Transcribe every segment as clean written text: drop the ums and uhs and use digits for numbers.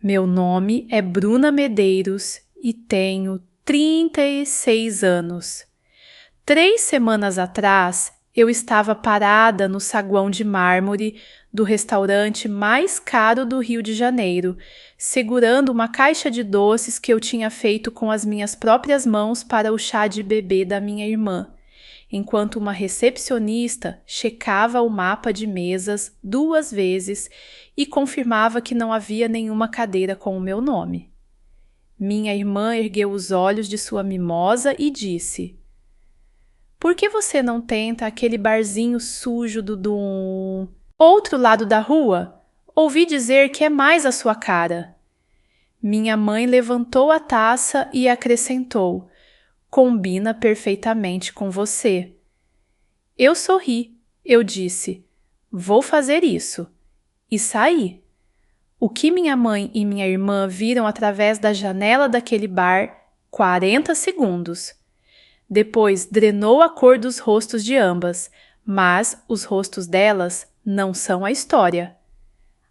Meu nome é Bruna Medeiros e tenho 36 anos. 3 semanas atrás, eu estava parada no saguão de mármore do restaurante mais caro do Rio de Janeiro, segurando uma caixa de doces que eu tinha feito com as minhas próprias mãos para o chá de bebê da minha irmã, enquanto uma recepcionista checava o mapa de mesas 2 vezes e confirmava que não havia nenhuma cadeira com o meu nome. Minha irmã ergueu os olhos de sua mimosa e disse: "Por que você não tenta aquele barzinho sujo do outro lado da rua? Ouvi dizer que é mais a sua cara." Minha mãe levantou a taça e acrescentou: "Combina perfeitamente com você." Eu sorri. Eu disse: "Vou fazer isso." E saí. O que minha mãe e minha irmã viram através da janela daquele bar? 40 segundos. Depois drenou a cor dos rostos de ambas, mas os rostos delas não são a história.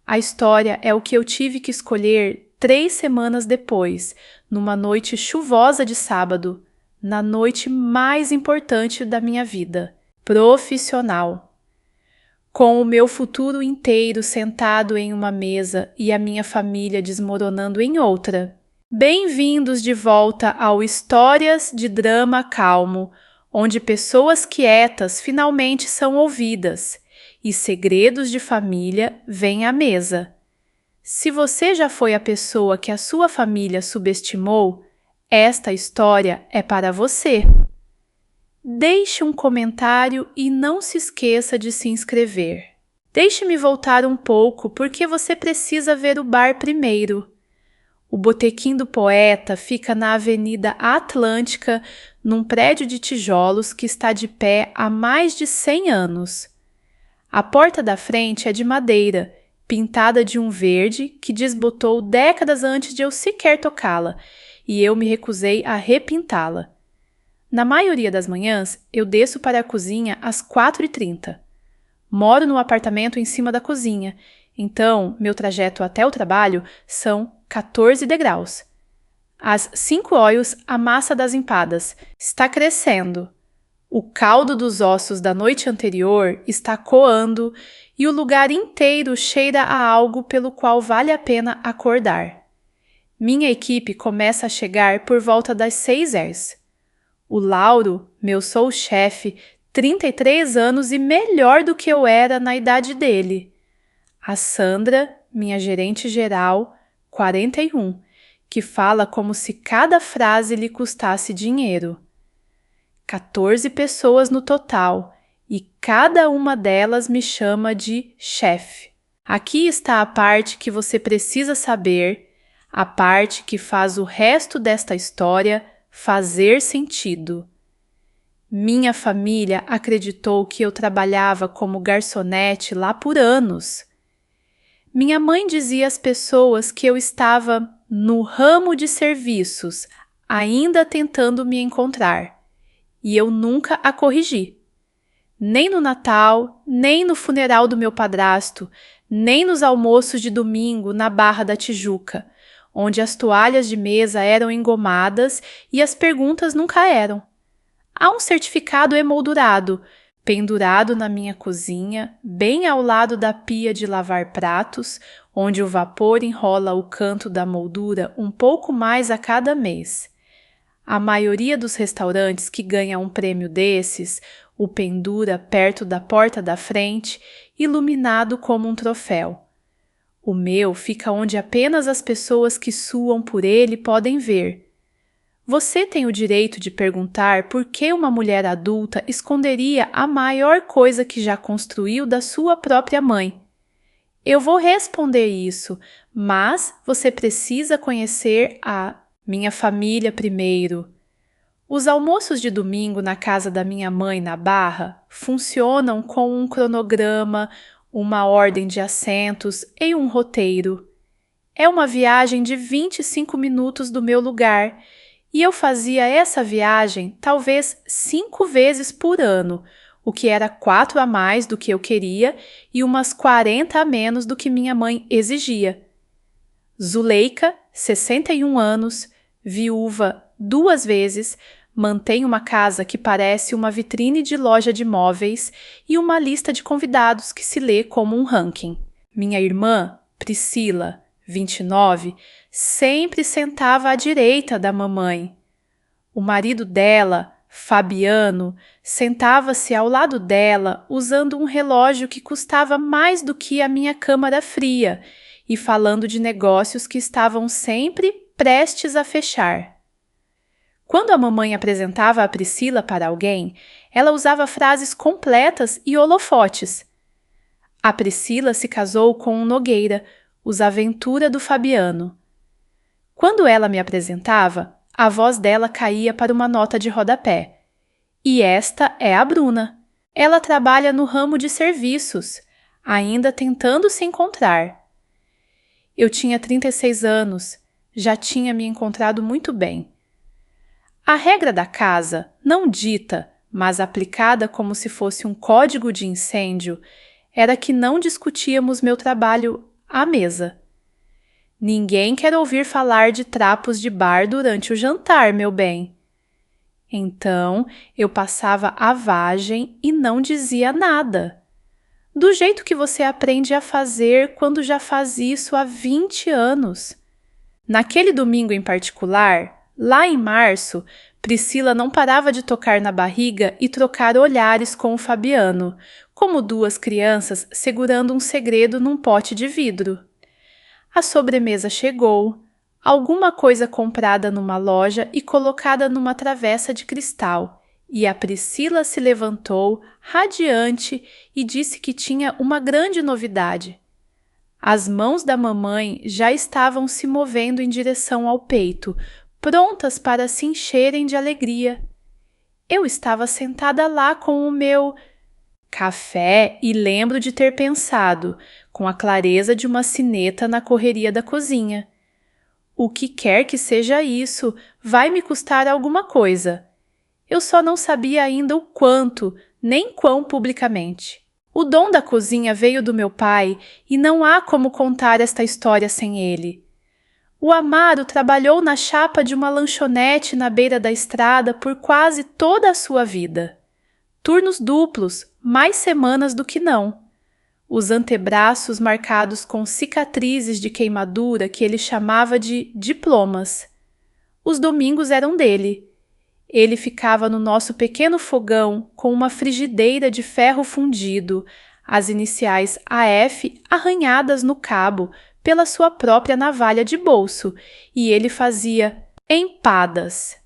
A história é o que eu tive que escolher 3 semanas depois, numa noite chuvosa de sábado, na noite mais importante da minha vida, profissional. Com o meu futuro inteiro sentado em uma mesa e a minha família desmoronando em outra. Bem-vindos de volta ao Histórias de Drama Calmo, onde pessoas quietas finalmente são ouvidas e segredos de família vêm à mesa. Se você já foi a pessoa que a sua família subestimou, esta história é para você. Deixe um comentário e não se esqueça de se inscrever. Deixe-me voltar um pouco porque você precisa ver o bar primeiro. O Botequim do Poeta fica na Avenida Atlântica, num prédio de tijolos que está de pé há mais de 100 anos. A porta da frente é de madeira, pintada de um verde que desbotou décadas antes de eu sequer tocá-la, e eu me recusei a repintá-la. Na maioria das manhãs, eu desço para a cozinha às 4h30. Moro no apartamento em cima da cozinha, então meu trajeto até o trabalho são 14 degraus. Às 5h, a massa das empadas está crescendo. O caldo dos ossos da noite anterior está coando e o lugar inteiro cheira a algo pelo qual vale a pena acordar. Minha equipe começa a chegar por volta das 6h. O Lauro, meu sous-chefe, 33 anos e melhor do que eu era na idade dele. A Sandra, minha gerente geral, 41, que fala como se cada frase lhe custasse dinheiro. 14 pessoas no total e cada uma delas me chama de chefe. Aqui está a parte que você precisa saber, a parte que faz o resto desta história fazer sentido. Minha família acreditou que eu trabalhava como garçonete lá por anos. Minha mãe dizia às pessoas que eu estava no ramo de serviços, ainda tentando me encontrar, e eu nunca a corrigi. Nem no Natal, nem no funeral do meu padrasto, nem nos almoços de domingo na Barra da Tijuca, onde as toalhas de mesa eram engomadas e as perguntas nunca eram. Há um certificado emoldurado, pendurado na minha cozinha, bem ao lado da pia de lavar pratos, onde o vapor enrola o canto da moldura um pouco mais a cada mês. A maioria dos restaurantes que ganha um prêmio desses o pendura perto da porta da frente, iluminado como um troféu. O meu fica onde apenas as pessoas que suam por ele podem ver. Você tem o direito de perguntar por que uma mulher adulta esconderia a maior coisa que já construiu da sua própria mãe. Eu vou responder isso, mas você precisa conhecer a minha família primeiro. Os almoços de domingo na casa da minha mãe na Barra funcionam com um cronograma, uma ordem de assentos e um roteiro. É uma viagem de 25 minutos do meu lugar e eu fazia essa viagem talvez 5 vezes por ano, o que era 4 a mais do que eu queria e umas 40 a menos do que minha mãe exigia. Zuleika, 61 anos, viúva 2 vezes, mantém uma casa que parece uma vitrine de loja de móveis e uma lista de convidados que se lê como um ranking. Minha irmã, Priscila, 29, sempre sentava à direita da mamãe. O marido dela, Fabiano, sentava-se ao lado dela usando um relógio que custava mais do que a minha câmara fria e falando de negócios que estavam sempre prestes a fechar. Quando a mamãe apresentava a Priscila para alguém, ela usava frases completas e holofotes. A Priscila se casou com um Nogueira, os Aventura do Fabiano. Quando ela me apresentava, a voz dela caía para uma nota de rodapé. E esta é a Bruna. Ela trabalha no ramo de serviços, ainda tentando se encontrar. Eu tinha 36 anos, já tinha me encontrado muito bem. A regra da casa, não dita, mas aplicada como se fosse um código de incêndio, era que não discutíamos meu trabalho à mesa. Ninguém quer ouvir falar de trapos de bar durante o jantar, meu bem. Então, eu passava a vagem e não dizia nada. Do jeito que você aprende a fazer quando já faz isso há 20 anos. Naquele domingo em particular, lá em março, Priscila não parava de tocar na barriga e trocar olhares com o Fabiano, como 2 crianças segurando um segredo num pote de vidro. A sobremesa chegou, alguma coisa comprada numa loja e colocada numa travessa de cristal, e a Priscila se levantou, radiante, e disse que tinha uma grande novidade. As mãos da mamãe já estavam se movendo em direção ao peito, prontas para se encherem de alegria. Eu estava sentada lá com o meu café e lembro de ter pensado, com a clareza de uma sineta na correria da cozinha: o que quer que seja isso, vai me custar alguma coisa. Eu só não sabia ainda o quanto, nem quão publicamente. O dom da cozinha veio do meu pai e não há como contar esta história sem ele. O Amaro trabalhou na chapa de uma lanchonete na beira da estrada por quase toda a sua vida. Turnos duplos, mais semanas do que não. Os antebraços marcados com cicatrizes de queimadura que ele chamava de diplomas. Os domingos eram dele. Ele ficava no nosso pequeno fogão com uma frigideira de ferro fundido, as iniciais AF arranhadas no cabo pela sua própria navalha de bolso, e ele fazia empadas.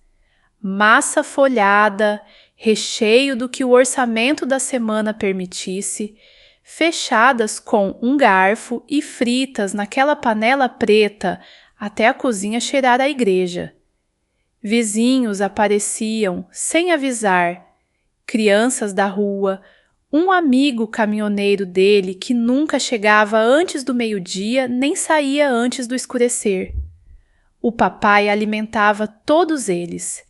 Massa folhada, recheio do que o orçamento da semana permitisse, fechadas com um garfo e fritas naquela panela preta até a cozinha cheirar a igreja. Vizinhos apareciam sem avisar, crianças da rua, um amigo caminhoneiro dele que nunca chegava antes do meio-dia nem saía antes do escurecer. O papai alimentava todos eles.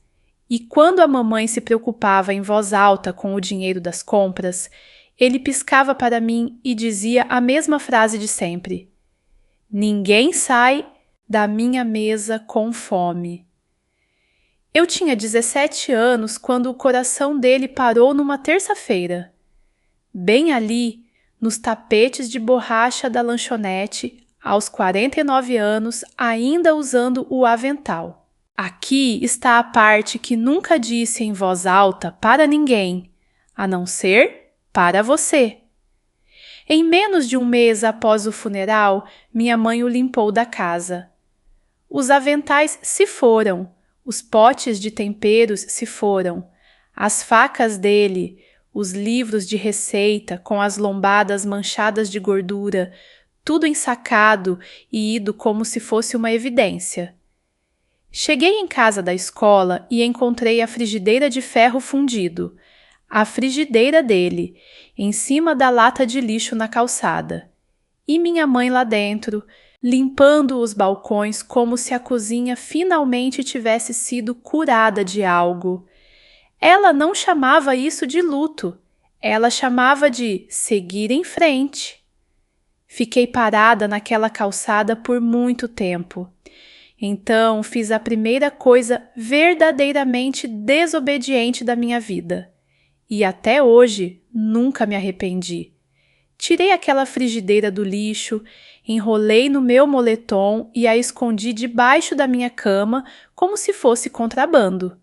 E quando a mamãe se preocupava em voz alta com o dinheiro das compras, ele piscava para mim e dizia a mesma frase de sempre: ninguém sai da minha mesa com fome. Eu tinha 17 anos quando o coração dele parou numa terça-feira. Bem ali, nos tapetes de borracha da lanchonete, aos 49 anos, ainda usando o avental. Aqui está a parte que nunca disse em voz alta para ninguém, a não ser para você. Em menos de um mês após o funeral, minha mãe o limpou da casa. Os aventais se foram, os potes de temperos se foram, as facas dele, os livros de receita com as lombadas manchadas de gordura, tudo ensacado e ido como se fosse uma evidência. Cheguei em casa da escola e encontrei a frigideira de ferro fundido, a frigideira dele, em cima da lata de lixo na calçada. E minha mãe lá dentro, limpando os balcões como se a cozinha finalmente tivesse sido curada de algo. Ela não chamava isso de luto, ela chamava de seguir em frente. Fiquei parada naquela calçada por muito tempo. Então, fiz a primeira coisa verdadeiramente desobediente da minha vida. E até hoje, nunca me arrependi. Tirei aquela frigideira do lixo, enrolei no meu moletom e a escondi debaixo da minha cama como se fosse contrabando.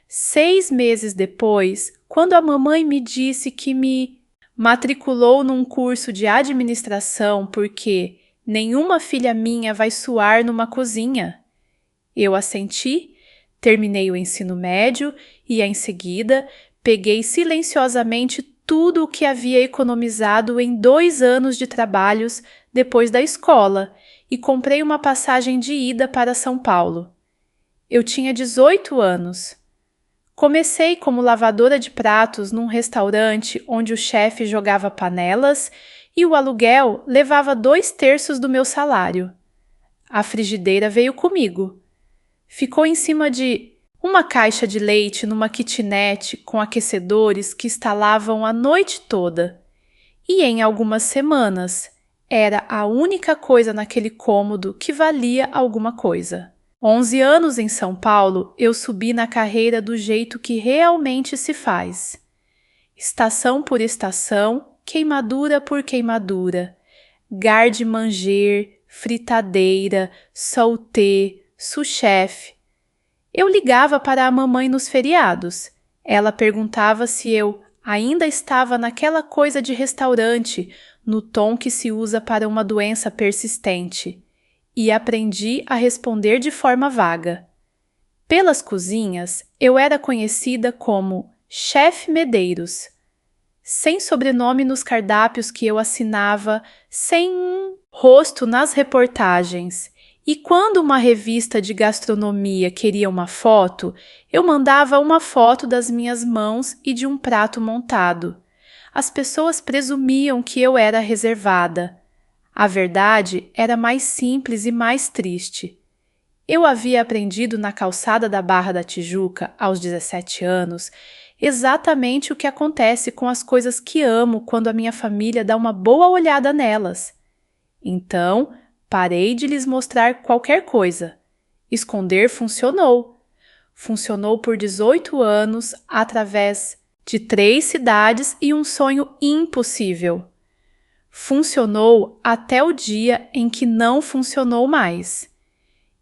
6 meses depois, quando a mamãe me disse que me matriculou num curso de administração porque nenhuma filha minha vai suar numa cozinha, eu assenti, terminei o ensino médio e, em seguida, peguei silenciosamente tudo o que havia economizado em 2 anos de trabalhos depois da escola e comprei uma passagem de ida para São Paulo. Eu tinha 18 anos. Comecei como lavadora de pratos num restaurante onde o chefe jogava panelas e o aluguel levava 2/3 do meu salário. A frigideira veio comigo. Ficou em cima de uma caixa de leite numa kitnet com aquecedores que instalavam a noite toda. E em algumas semanas, era a única coisa naquele cômodo que valia alguma coisa. 11 anos em São Paulo, eu subi na carreira do jeito que realmente se faz. Estação por estação, queimadura por queimadura. Garde-manger, fritadeira, sauté, sous-chef. Eu ligava para a mamãe nos feriados. Ela perguntava se eu ainda estava naquela coisa de restaurante, no tom que se usa para uma doença persistente. E aprendi a responder de forma vaga. Pelas cozinhas, eu era conhecida como Chef Medeiros. Sem sobrenome nos cardápios que eu assinava, sem rosto nas reportagens. E quando uma revista de gastronomia queria uma foto, eu mandava uma foto das minhas mãos e de um prato montado. As pessoas presumiam que eu era reservada. A verdade era mais simples e mais triste. Eu havia aprendido na calçada da Barra da Tijuca, aos 17 anos, exatamente o que acontece com as coisas que amo quando a minha família dá uma boa olhada nelas. Então, parei de lhes mostrar qualquer coisa. Esconder funcionou. Funcionou por 18 anos, através de 3 cidades e um sonho impossível. Funcionou até o dia em que não funcionou mais.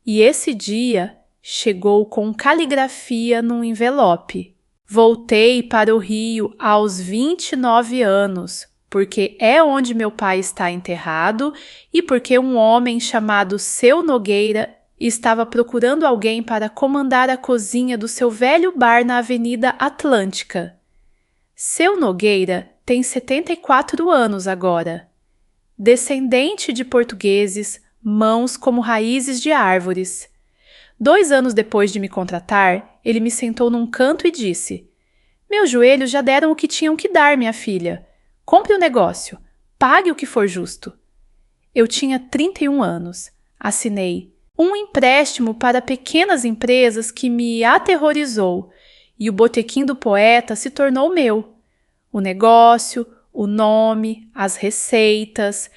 E esse dia chegou com caligrafia num envelope. Voltei para o Rio aos 29 anos, porque é onde meu pai está enterrado e porque um homem chamado Seu Nogueira estava procurando alguém para comandar a cozinha do seu velho bar na Avenida Atlântica. Seu Nogueira tem 74 anos agora. Descendente de portugueses, mãos como raízes de árvores. 2 anos depois de me contratar, ele me sentou num canto e disse: "Meus joelhos já deram o que tinham que dar, minha filha. Compre o negócio. Pague o que for justo." Eu tinha 31 anos. Assinei um empréstimo para pequenas empresas que me aterrorizou e o botequim do poeta se tornou meu. O negócio, o nome, as receitas.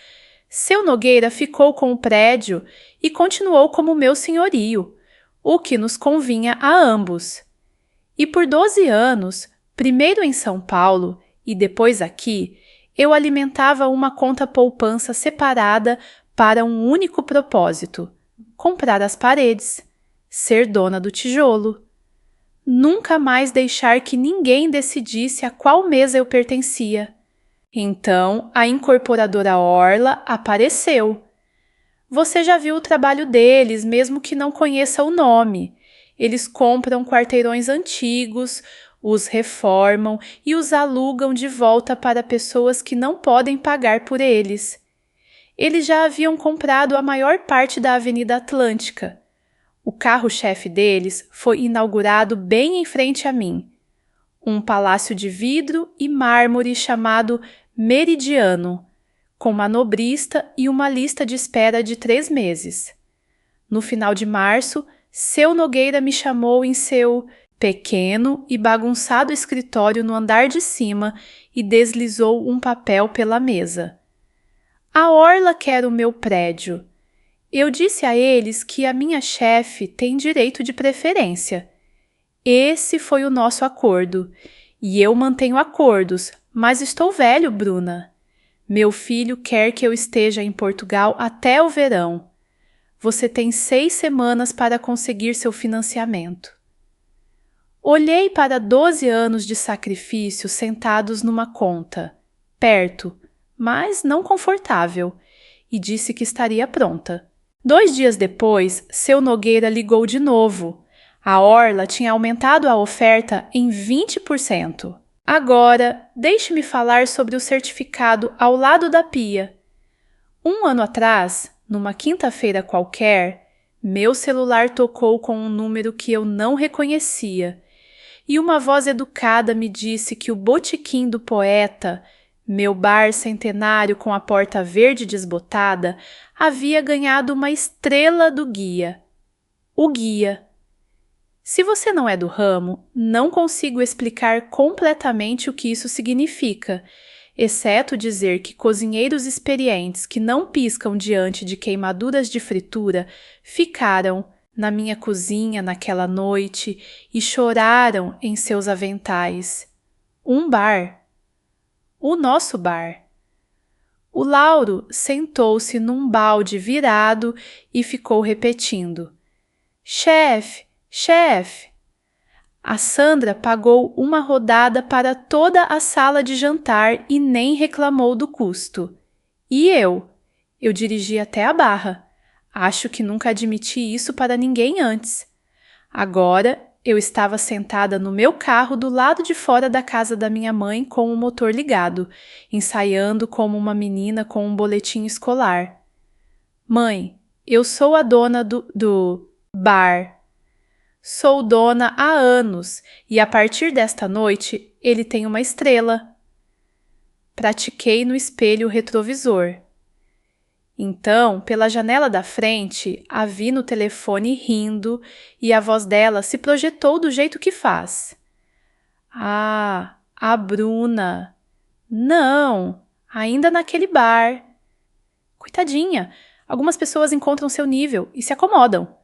Seu Nogueira ficou com o prédio e continuou como meu senhorio, o que nos convinha a ambos. E por 12 anos, primeiro em São Paulo e depois aqui, eu alimentava uma conta poupança separada para um único propósito: comprar as paredes, ser dona do tijolo. Nunca mais deixar que ninguém decidisse a qual mesa eu pertencia. Então, a incorporadora Orla apareceu. Você já viu o trabalho deles, mesmo que não conheça o nome. Eles compram quarteirões antigos, os reformam e os alugam de volta para pessoas que não podem pagar por eles. Eles já haviam comprado a maior parte da Avenida Atlântica. O carro-chefe deles foi inaugurado bem em frente a mim. Um palácio de vidro e mármore chamado Meridiano, com manobrista e uma lista de espera de 3 meses. No final de março, Seu Nogueira me chamou em seu pequeno e bagunçado escritório no andar de cima e deslizou um papel pela mesa. A orla quer o meu prédio. Eu disse a eles que a minha chefe tem direito de preferência. Esse foi o nosso acordo. E eu mantenho acordos, mas estou velho, Bruna. Meu filho quer que eu esteja em Portugal até o verão. Você tem 6 semanas para conseguir seu financiamento. Olhei para 12 anos de sacrifício sentados numa conta, perto, mas não confortável, e disse que estaria pronta. 2 dias depois, seu Nogueira ligou de novo. A orla tinha aumentado a oferta em 20%. Agora, deixe-me falar sobre o certificado ao lado da pia. 1 ano atrás, numa quinta-feira qualquer, meu celular tocou com um número que eu não reconhecia, e uma voz educada me disse que o Botequim do Poeta, meu bar centenário com a porta verde desbotada, havia ganhado uma estrela do guia. O guia. Se você não é do ramo, não consigo explicar completamente o que isso significa, exceto dizer que cozinheiros experientes que não piscam diante de queimaduras de fritura ficaram na minha cozinha naquela noite e choraram em seus aventais. Um bar. O nosso bar. O Lauro sentou-se num balde virado e ficou repetindo: Chefe! Chefe! A Sandra pagou uma rodada para toda a sala de jantar e nem reclamou do custo. E eu? Eu dirigi até a barra. Acho que nunca admiti isso para ninguém antes. Agora, eu estava sentada no meu carro do lado de fora da casa da minha mãe com o motor ligado, ensaiando como uma menina com um boletim escolar. Mãe, eu sou a dona do bar. Sou dona há anos e a partir desta noite ele tem uma estrela. Pratiquei no espelho retrovisor. Então, pela janela da frente, a vi no telefone rindo e a voz dela se projetou do jeito que faz. Ah, a Bruna. Não, ainda naquele bar. Coitadinha, algumas pessoas encontram seu nível e se acomodam.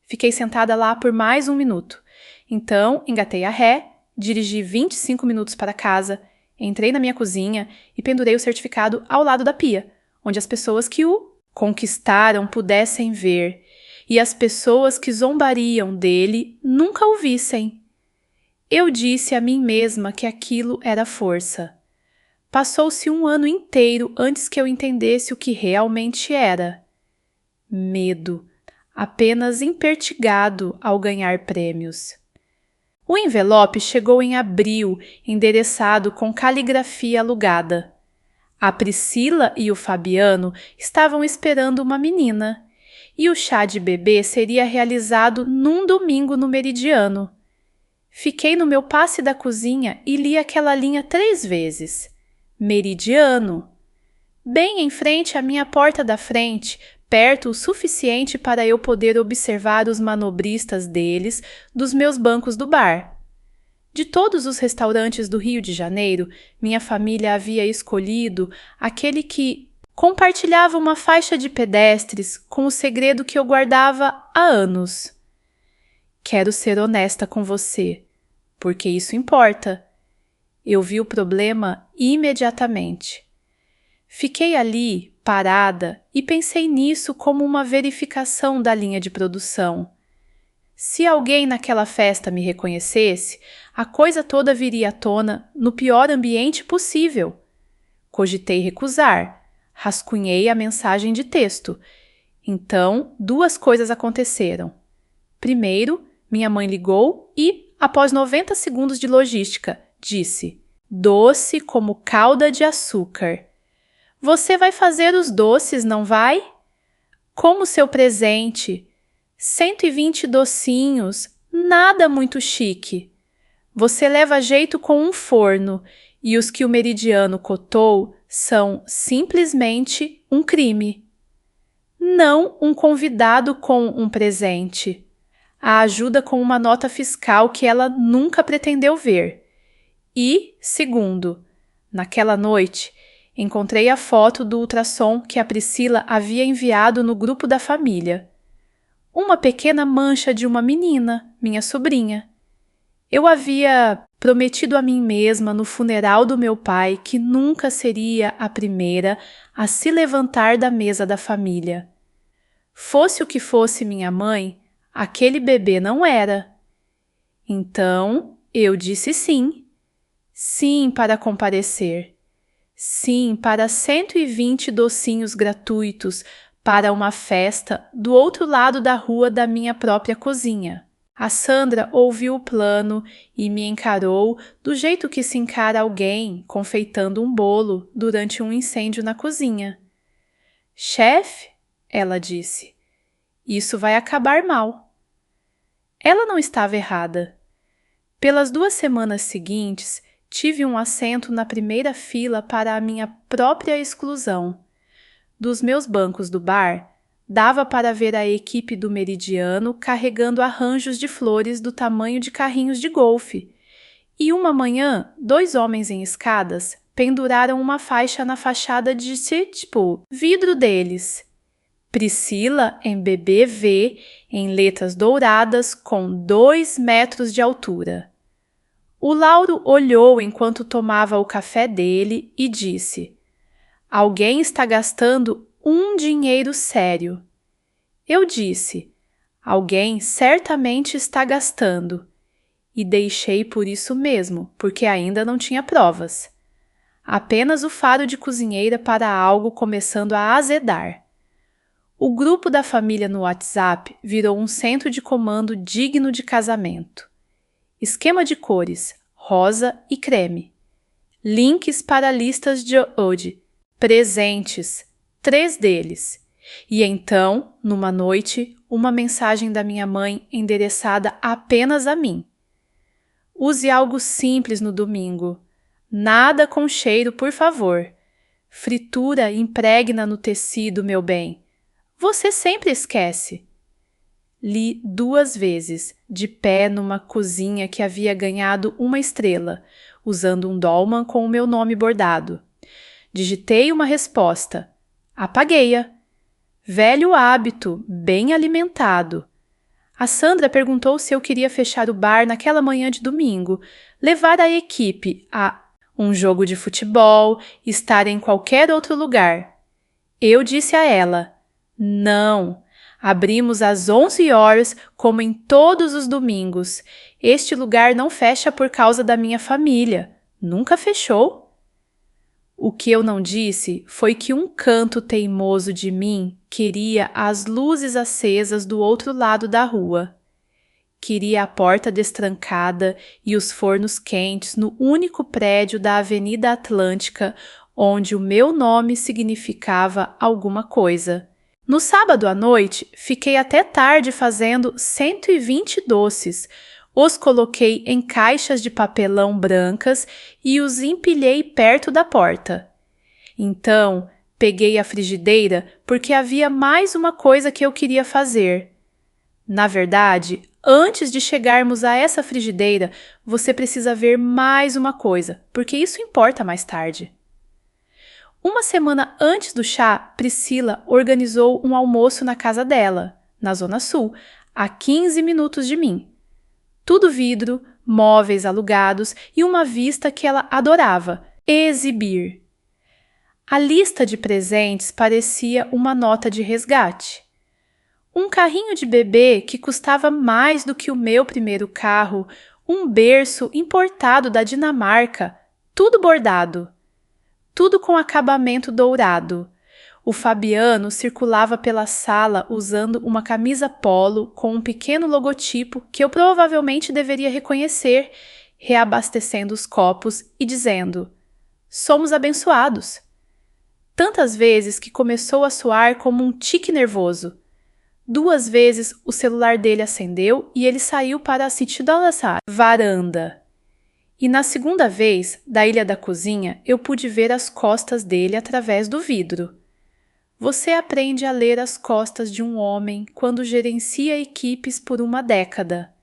Fiquei sentada lá por mais 1 minuto. Então, engatei a ré, dirigi 25 minutos para casa, entrei na minha cozinha e pendurei o certificado ao lado da pia, onde as pessoas que o conquistaram pudessem ver e as pessoas que zombariam dele nunca o vissem. Eu disse a mim mesma que aquilo era força. Passou-se 1 ano inteiro antes que eu entendesse o que realmente era. Medo. Apenas impertigado ao ganhar prêmios. O envelope chegou em abril, endereçado com caligrafia alugada. A Priscila e o Fabiano estavam esperando uma menina, e o chá de bebê seria realizado num domingo no Meridiano. Fiquei no meu passe da cozinha e li aquela linha 3 vezes. Meridiano. Bem em frente à minha porta da frente, perto o suficiente para eu poder observar os manobristas deles dos meus bancos do bar. De todos os restaurantes do Rio de Janeiro, minha família havia escolhido aquele que compartilhava uma faixa de pedestres com o segredo que eu guardava há anos. Quero ser honesta com você, porque isso importa. Eu vi o problema imediatamente. Fiquei ali, parada, e pensei nisso como uma verificação da linha de produção. Se alguém naquela festa me reconhecesse, a coisa toda viria à tona no pior ambiente possível. Cogitei recusar, rascunhei a mensagem de texto. Então, 2 coisas aconteceram. Primeiro, minha mãe ligou e, após 90 segundos de logística, disse: doce como calda de açúcar. Você vai fazer os doces, não vai? Como seu presente. 120 docinhos, nada muito chique. Você leva jeito com um forno, e os que o Meridiano cotou são simplesmente um crime. Não um convidado com um presente. A ajuda com uma nota fiscal que ela nunca pretendeu ver. E, segundo, naquela noite, Encontrei a foto do ultrassom que a Priscila havia enviado no grupo da família. Uma pequena mancha de uma menina, minha sobrinha. Eu havia prometido a mim mesma no funeral do meu pai que nunca seria a primeira a se levantar da mesa da família. Fosse o que fosse minha mãe, aquele bebê não era. Então, eu disse sim. Sim para comparecer. Sim para 120 docinhos gratuitos para uma festa do outro lado da rua da minha própria cozinha. A Sandra ouviu o plano e me encarou do jeito que se encara alguém confeitando um bolo durante um incêndio na cozinha. Chefe, ela disse, isso vai acabar mal. Ela não estava errada. Pelas 2 semanas seguintes, tive um assento na primeira fila para a minha própria exclusão. Dos meus bancos do bar, dava para ver a equipe do Meridiano carregando arranjos de flores do tamanho de carrinhos de golfe. E uma manhã, 2 homens em escadas penduraram uma faixa na fachada de vidro deles. Priscila em BBV, em letras douradas, com 2 metros de altura. O Lauro olhou enquanto tomava o café dele e disse: alguém está gastando um dinheiro sério. Eu disse: alguém certamente está gastando. E deixei por isso mesmo, porque ainda não tinha provas. Apenas o faro de cozinheira para algo começando a azedar. O grupo da família no WhatsApp virou um centro de comando digno de casamento. Esquema de cores, rosa e creme. Links para listas de hoje. Presentes, 3 deles. E então, numa noite, uma mensagem da minha mãe endereçada apenas a mim. Use algo simples no domingo. Nada com cheiro, por favor. Fritura impregna no tecido, meu bem. Você sempre esquece. Li 2 vezes, de pé numa cozinha que havia ganhado uma estrela, usando um dolman com o meu nome bordado. Digitei uma resposta. Apaguei-a. Velho hábito, bem alimentado. A Sandra perguntou se eu queria fechar o bar naquela manhã de domingo, levar a equipe a um jogo de futebol, estar em qualquer outro lugar. Eu disse a ela: não, abrimos às 11 horas como em todos os domingos. Este lugar não fecha por causa da minha família. Nunca fechou. O que eu não disse foi que um canto teimoso de mim queria as luzes acesas do outro lado da rua. Queria a porta destrancada e os fornos quentes no único prédio da Avenida Atlântica onde o meu nome significava alguma coisa. No sábado à noite, fiquei até tarde fazendo 120 doces. Os coloquei em caixas de papelão brancas e os empilhei perto da porta. Então, peguei a frigideira porque havia mais uma coisa que eu queria fazer. Na verdade, antes de chegarmos a essa frigideira, você precisa ver mais uma coisa, porque isso importa mais tarde. Uma semana antes do chá, Priscila organizou um almoço na casa dela, na Zona Sul, a 15 minutos de mim. Tudo vidro, móveis alugados e uma vista que ela adorava, exibir. A lista de presentes parecia uma nota de resgate. Um carrinho de bebê que custava mais do que o meu primeiro carro, um berço importado da Dinamarca, tudo bordado. Tudo com acabamento dourado. O Fabiano circulava pela sala usando uma camisa polo com um pequeno logotipo que eu provavelmente deveria reconhecer, reabastecendo os copos e dizendo: somos abençoados. Tantas vezes que começou a soar como um tique nervoso. 2 vezes o celular dele acendeu e ele saiu para assistir a varanda. E na segunda vez, da ilha da cozinha, eu pude ver as costas dele através do vidro. Você aprende a ler as costas de um homem quando gerencia equipes por uma década.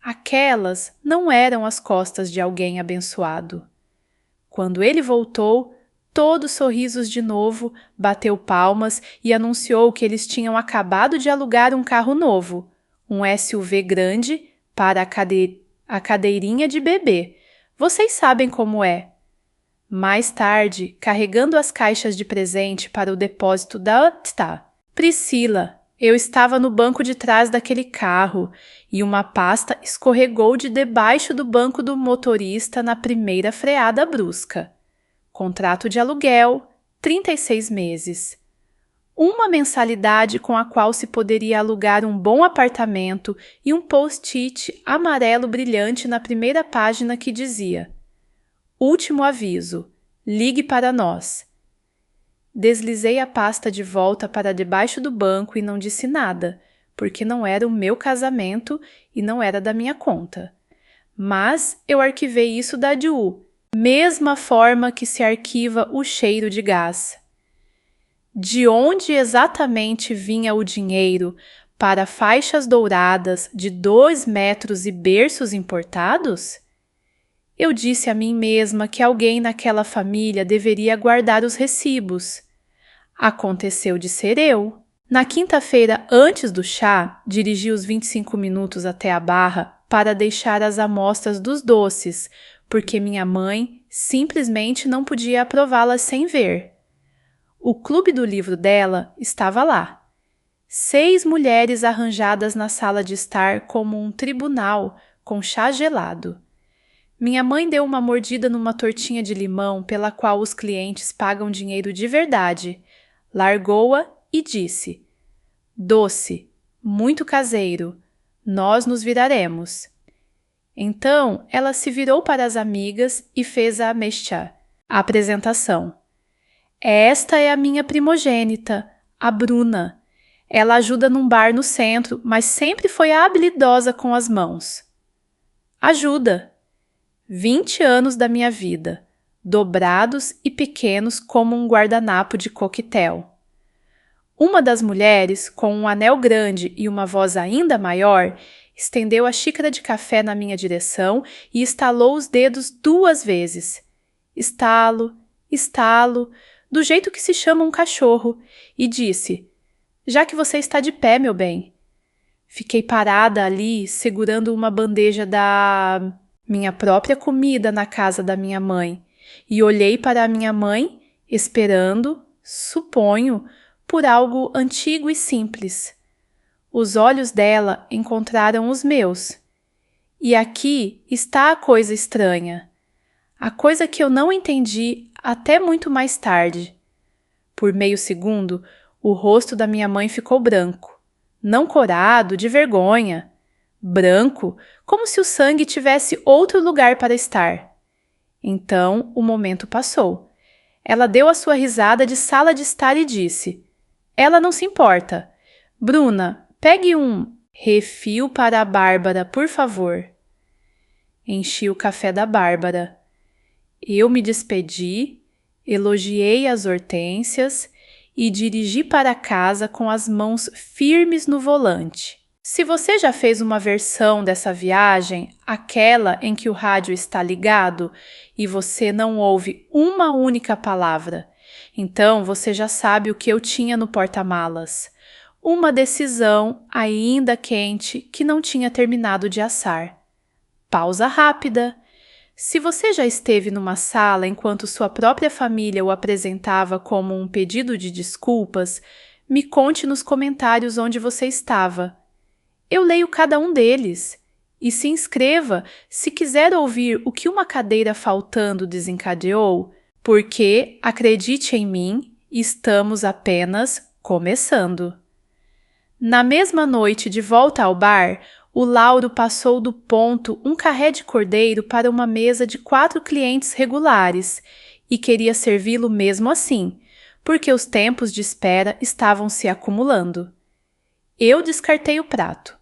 Aquelas não eram as costas de alguém abençoado. Quando ele voltou, todos sorrisos de novo, bateu palmas e anunciou que eles tinham acabado de alugar um carro novo, um SUV grande para a cadeirinha de bebê. Vocês sabem como é. Mais tarde, carregando as caixas de presente para o depósito da Priscila, eu estava no banco de trás daquele carro e uma pasta escorregou de debaixo do banco do motorista na primeira freada brusca. Contrato de aluguel, 36 meses. Uma mensalidade com a qual se poderia alugar um bom apartamento e um post-it amarelo brilhante na primeira página que dizia: Último aviso, ligue para nós. Deslizei a pasta de volta para debaixo do banco e não disse nada, porque não era o meu casamento e não era da minha conta. Mas eu arquivei isso da Ju, mesma forma que se arquiva o cheiro de gás. De onde exatamente vinha o dinheiro para faixas douradas de 2 metros e berços importados? Eu disse a mim mesma que alguém naquela família deveria guardar os recibos. Aconteceu de ser eu. Na quinta-feira, antes do chá, dirigi os 25 minutos até a Barra para deixar as amostras dos doces, porque minha mãe simplesmente não podia aprová-las sem ver. O clube do livro dela estava lá. 6 mulheres arranjadas na sala de estar como um tribunal com chá gelado. Minha mãe deu uma mordida numa tortinha de limão pela qual os clientes pagam dinheiro de verdade, largou-a e disse: Doce, muito caseiro, nós nos viraremos. Então ela se virou para as amigas e fez a apresentação. Esta é a minha primogênita, a Bruna. Ela ajuda num bar no centro, mas sempre foi habilidosa com as mãos. Ajuda. 20 anos da minha vida, dobrados e pequenos como um guardanapo de coquetel. Uma das mulheres, com um anel grande e uma voz ainda maior, estendeu a xícara de café na minha direção e estalou os dedos 2 vezes. Estalo, estalo, do jeito que se chama um cachorro, e disse: Já que você está de pé, meu bem. Fiquei parada ali, segurando uma bandeja da minha própria comida na casa da minha mãe, e olhei para a minha mãe, esperando, suponho, por algo antigo e simples. Os olhos dela encontraram os meus. E aqui está a coisa estranha. A coisa que eu não entendi até muito mais tarde. Por meio segundo, o rosto da minha mãe ficou branco. Não corado, de vergonha. Branco, como se o sangue tivesse outro lugar para estar. Então, o momento passou. Ela deu a sua risada de sala de estar e disse: Ela não se importa. Bruna, pegue um refil para a Bárbara, por favor. Enchi o café da Bárbara. Eu me despedi, elogiei as hortênsias e dirigi para casa com as mãos firmes no volante. Se você já fez uma versão dessa viagem, aquela em que o rádio está ligado e você não ouve uma única palavra, então você já sabe o que eu tinha no porta-malas. Uma decisão ainda quente que não tinha terminado de assar. Pausa rápida. Se você já esteve numa sala enquanto sua própria família o apresentava como um pedido de desculpas, me conte nos comentários onde você estava. Eu leio cada um deles. E se inscreva se quiser ouvir o que uma cadeira faltando desencadeou, porque, acredite em mim, estamos apenas começando. Na mesma noite de volta ao bar, o Lauro passou do ponto um carré de cordeiro para uma mesa de 4 clientes regulares e queria servi-lo mesmo assim, porque os tempos de espera estavam se acumulando. Eu descartei o prato,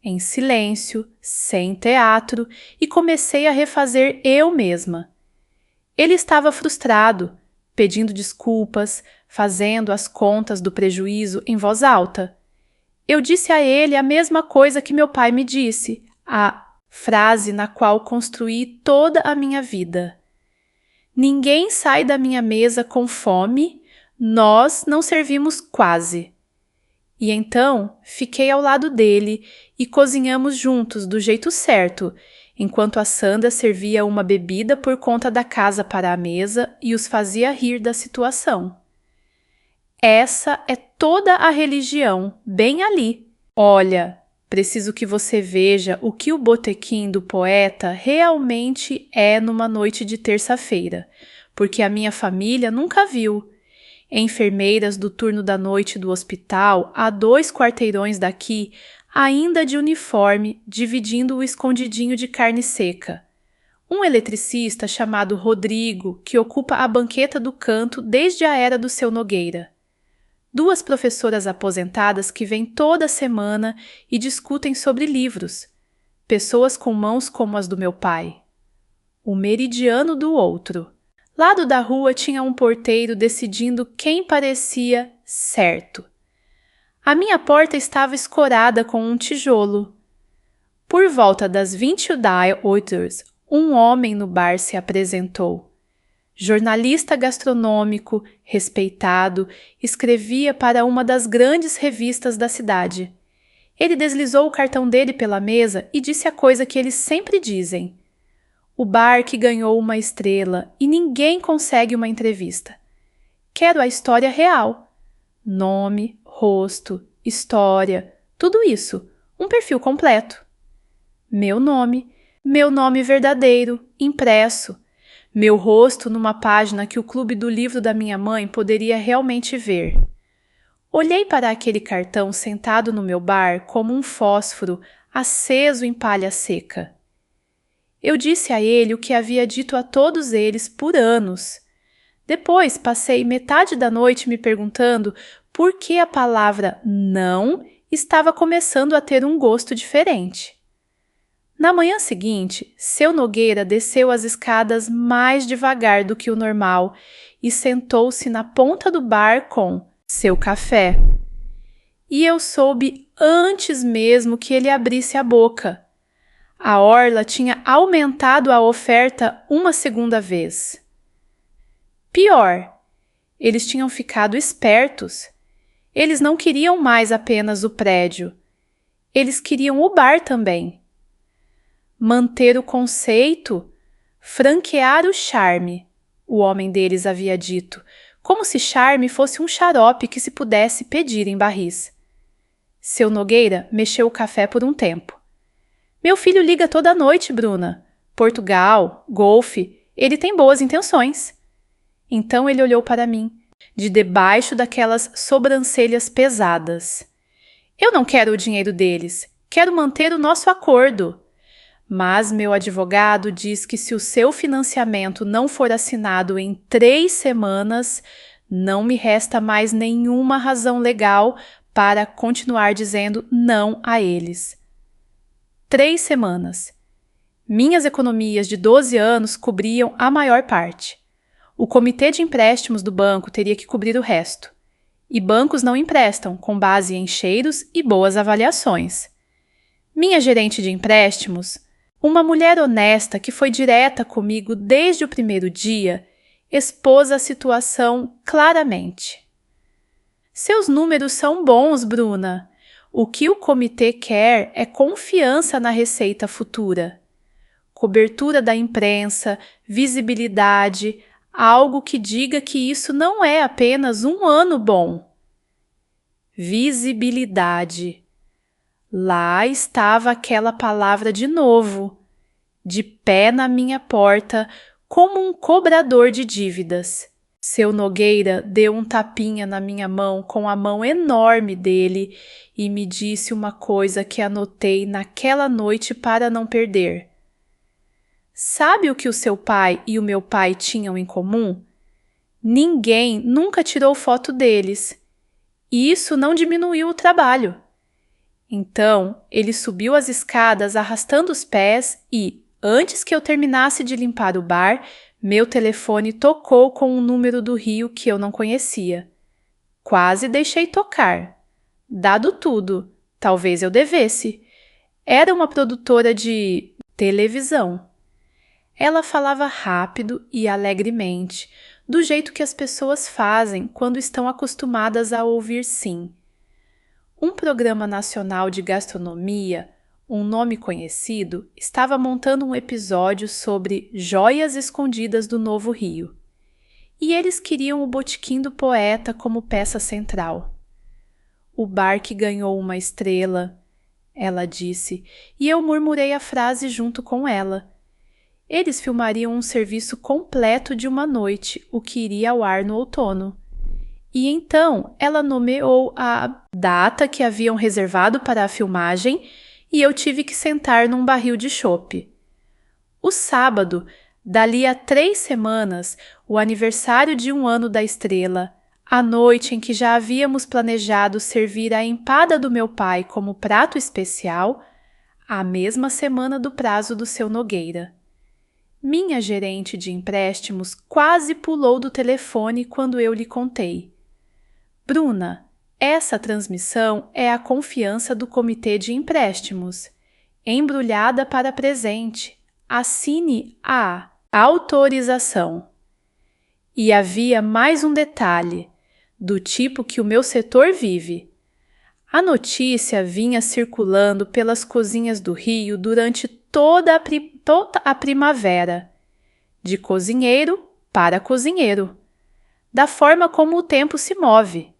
em silêncio, sem teatro, e comecei a refazer eu mesma. Ele estava frustrado, pedindo desculpas, fazendo as contas do prejuízo em voz alta. Eu disse a ele a mesma coisa que meu pai me disse, a frase na qual construí toda a minha vida. Ninguém sai da minha mesa com fome, nós não servimos quase. E então fiquei ao lado dele e cozinhamos juntos do jeito certo, enquanto a Sandra servia uma bebida por conta da casa para a mesa e os fazia rir da situação. Essa é toda a religião, bem ali. Olha, preciso que você veja o que o botequim do poeta realmente é numa noite de terça-feira, porque a minha família nunca viu. Enfermeiras do turno da noite do hospital, a 2 quarteirões daqui, ainda de uniforme, dividindo o escondidinho de carne seca. Um eletricista chamado Rodrigo, que ocupa a banqueta do canto desde a era do seu Nogueira. 2 professoras aposentadas que vêm toda semana e discutem sobre livros. Pessoas com mãos como as do meu pai. O meridiano do outro. Lado da rua tinha um porteiro decidindo quem parecia certo. A minha porta estava escorada com um tijolo. Por volta das 20h, um homem no bar se apresentou. Jornalista gastronômico, respeitado, escrevia para uma das grandes revistas da cidade. Ele deslizou o cartão dele pela mesa e disse a coisa que eles sempre dizem. O bar que ganhou uma estrela e ninguém consegue uma entrevista. Quero a história real. Nome, rosto, história, tudo isso. Um perfil completo. Meu nome verdadeiro, impresso. Meu rosto numa página que o clube do livro da minha mãe poderia realmente ver. Olhei para aquele cartão sentado no meu bar como um fósforo aceso em palha seca. Eu disse a ele o que havia dito a todos eles por anos. Depois passei metade da noite me perguntando por que a palavra não estava começando a ter um gosto diferente. Na manhã seguinte, seu Nogueira desceu as escadas mais devagar do que o normal e sentou-se na ponta do bar com seu café. E eu soube antes mesmo que ele abrisse a boca. A orla tinha aumentado a oferta uma segunda vez. Pior, eles tinham ficado espertos. Eles não queriam mais apenas o prédio. Eles queriam o bar também. Manter o conceito, franquear o charme, o homem deles havia dito, como se charme fosse um xarope que se pudesse pedir em barris. Seu Nogueira mexeu o café por um tempo. Meu filho liga toda noite, Bruna. Portugal, golfe, ele tem boas intenções. Então ele olhou para mim, de debaixo daquelas sobrancelhas pesadas. Eu não quero o dinheiro deles, quero manter o nosso acordo. Mas meu advogado diz que se o seu financiamento não for assinado em 3 semanas, não me resta mais nenhuma razão legal para continuar dizendo não a eles. 3 semanas. Minhas economias de 12 anos cobriam a maior parte. O comitê de empréstimos do banco teria que cobrir o resto. E bancos não emprestam com base em cheiros e boas avaliações. Minha gerente de empréstimos, uma mulher honesta que foi direta comigo desde o primeiro dia, expôs a situação claramente. Seus números são bons, Bruna. O que o comitê quer é confiança na receita futura. Cobertura da imprensa, visibilidade, algo que diga que isso não é apenas um ano bom. Visibilidade. Lá estava aquela palavra de novo, de pé na minha porta, como um cobrador de dívidas. Seu Nogueira deu um tapinha na minha mão com a mão enorme dele e me disse uma coisa que anotei naquela noite para não perder. Sabe o que o seu pai e o meu pai tinham em comum? Ninguém nunca tirou foto deles. E isso não diminuiu o trabalho. Então, ele subiu as escadas arrastando os pés e, antes que eu terminasse de limpar o bar, meu telefone tocou com um número do Rio que eu não conhecia. Quase deixei tocar. Dado tudo, talvez eu devesse. Era uma produtora de televisão. Ela falava rápido e alegremente, do jeito que as pessoas fazem quando estão acostumadas a ouvir sim. Um programa nacional de gastronomia, um nome conhecido, estava montando um episódio sobre joias escondidas do Novo Rio. E eles queriam o Botequim do Poeta como peça central. O bar que ganhou uma estrela, ela disse, e eu murmurei a frase junto com ela. Eles filmariam um serviço completo de uma noite, o que iria ao ar no outono. E então ela nomeou a data que haviam reservado para a filmagem e eu tive que sentar num barril de chope. O sábado, dali a 3 semanas, o aniversário de 1 ano da estrela, a noite em que já havíamos planejado servir a empada do meu pai como prato especial, a mesma semana do prazo do seu Nogueira. Minha gerente de empréstimos quase pulou do telefone quando eu lhe contei. Bruna, essa transmissão é a confiança do Comitê de Empréstimos. Embrulhada para presente. Assine a autorização. E havia mais um detalhe, do tipo que o meu setor vive. A notícia vinha circulando pelas cozinhas do Rio durante toda a primavera, de cozinheiro para cozinheiro, da forma como o tempo se move.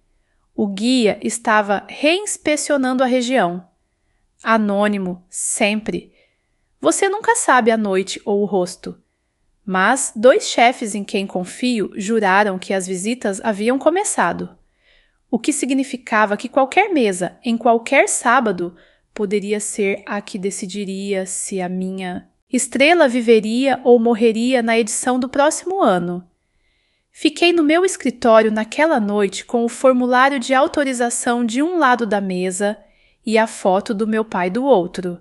O guia estava reinspecionando a região. Anônimo, sempre. Você nunca sabe a noite ou o rosto. Mas 2 chefes em quem confio juraram que as visitas haviam começado, o que significava que qualquer mesa, em qualquer sábado, poderia ser a que decidiria se a minha estrela viveria ou morreria na edição do próximo ano. Fiquei no meu escritório naquela noite com o formulário de autorização de um lado da mesa e a foto do meu pai do outro,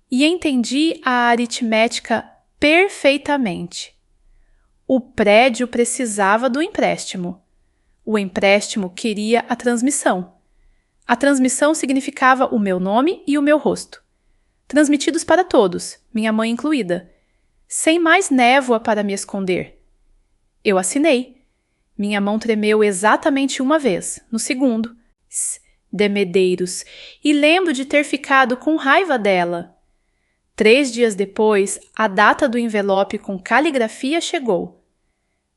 e entendi a aritmética perfeitamente. O prédio precisava do empréstimo. O empréstimo queria a transmissão. A transmissão significava o meu nome e o meu rosto. Transmitidos para todos, minha mãe incluída, sem mais névoa para me esconder. Eu assinei. Minha mão tremeu exatamente uma vez, no segundo. De Medeiros, e lembro de ter ficado com raiva dela. 3 dias depois, a data do envelope com caligrafia chegou.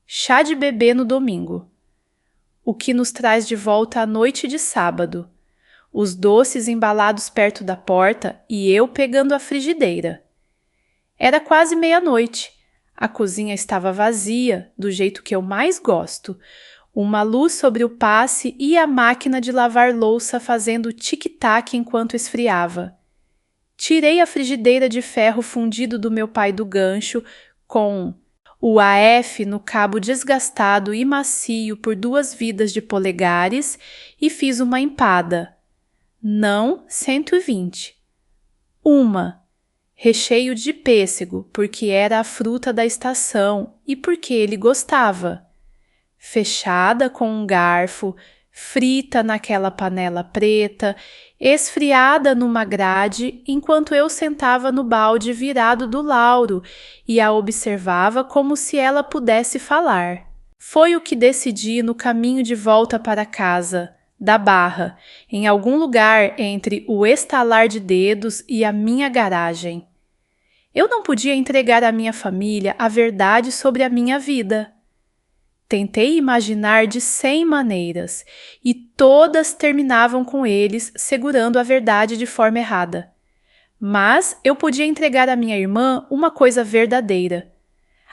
Chá de bebê no domingo. O que nos traz de volta à noite de sábado. Os doces embalados perto da porta e eu pegando a frigideira. Era quase meia-noite. A cozinha estava vazia, do jeito que eu mais gosto. Uma luz sobre o passe e a máquina de lavar louça fazendo tic-tac enquanto esfriava. Tirei a frigideira de ferro fundido do meu pai do gancho, com o AF no cabo desgastado e macio por 2 vidas de polegares, e fiz uma empada. Não 120. Uma. Recheio de pêssego, porque era a fruta da estação e porque ele gostava. Fechada com um garfo, frita naquela panela preta, esfriada numa grade, enquanto eu sentava no balde virado do Lauro e a observava como se ela pudesse falar. Foi o que decidi no caminho de volta para casa, da Barra, em algum lugar entre o estalar de dedos e a minha garagem. Eu não podia entregar à minha família a verdade sobre a minha vida. Tentei imaginar de 100 maneiras, e todas terminavam com eles segurando a verdade de forma errada. Mas eu podia entregar à minha irmã uma coisa verdadeira.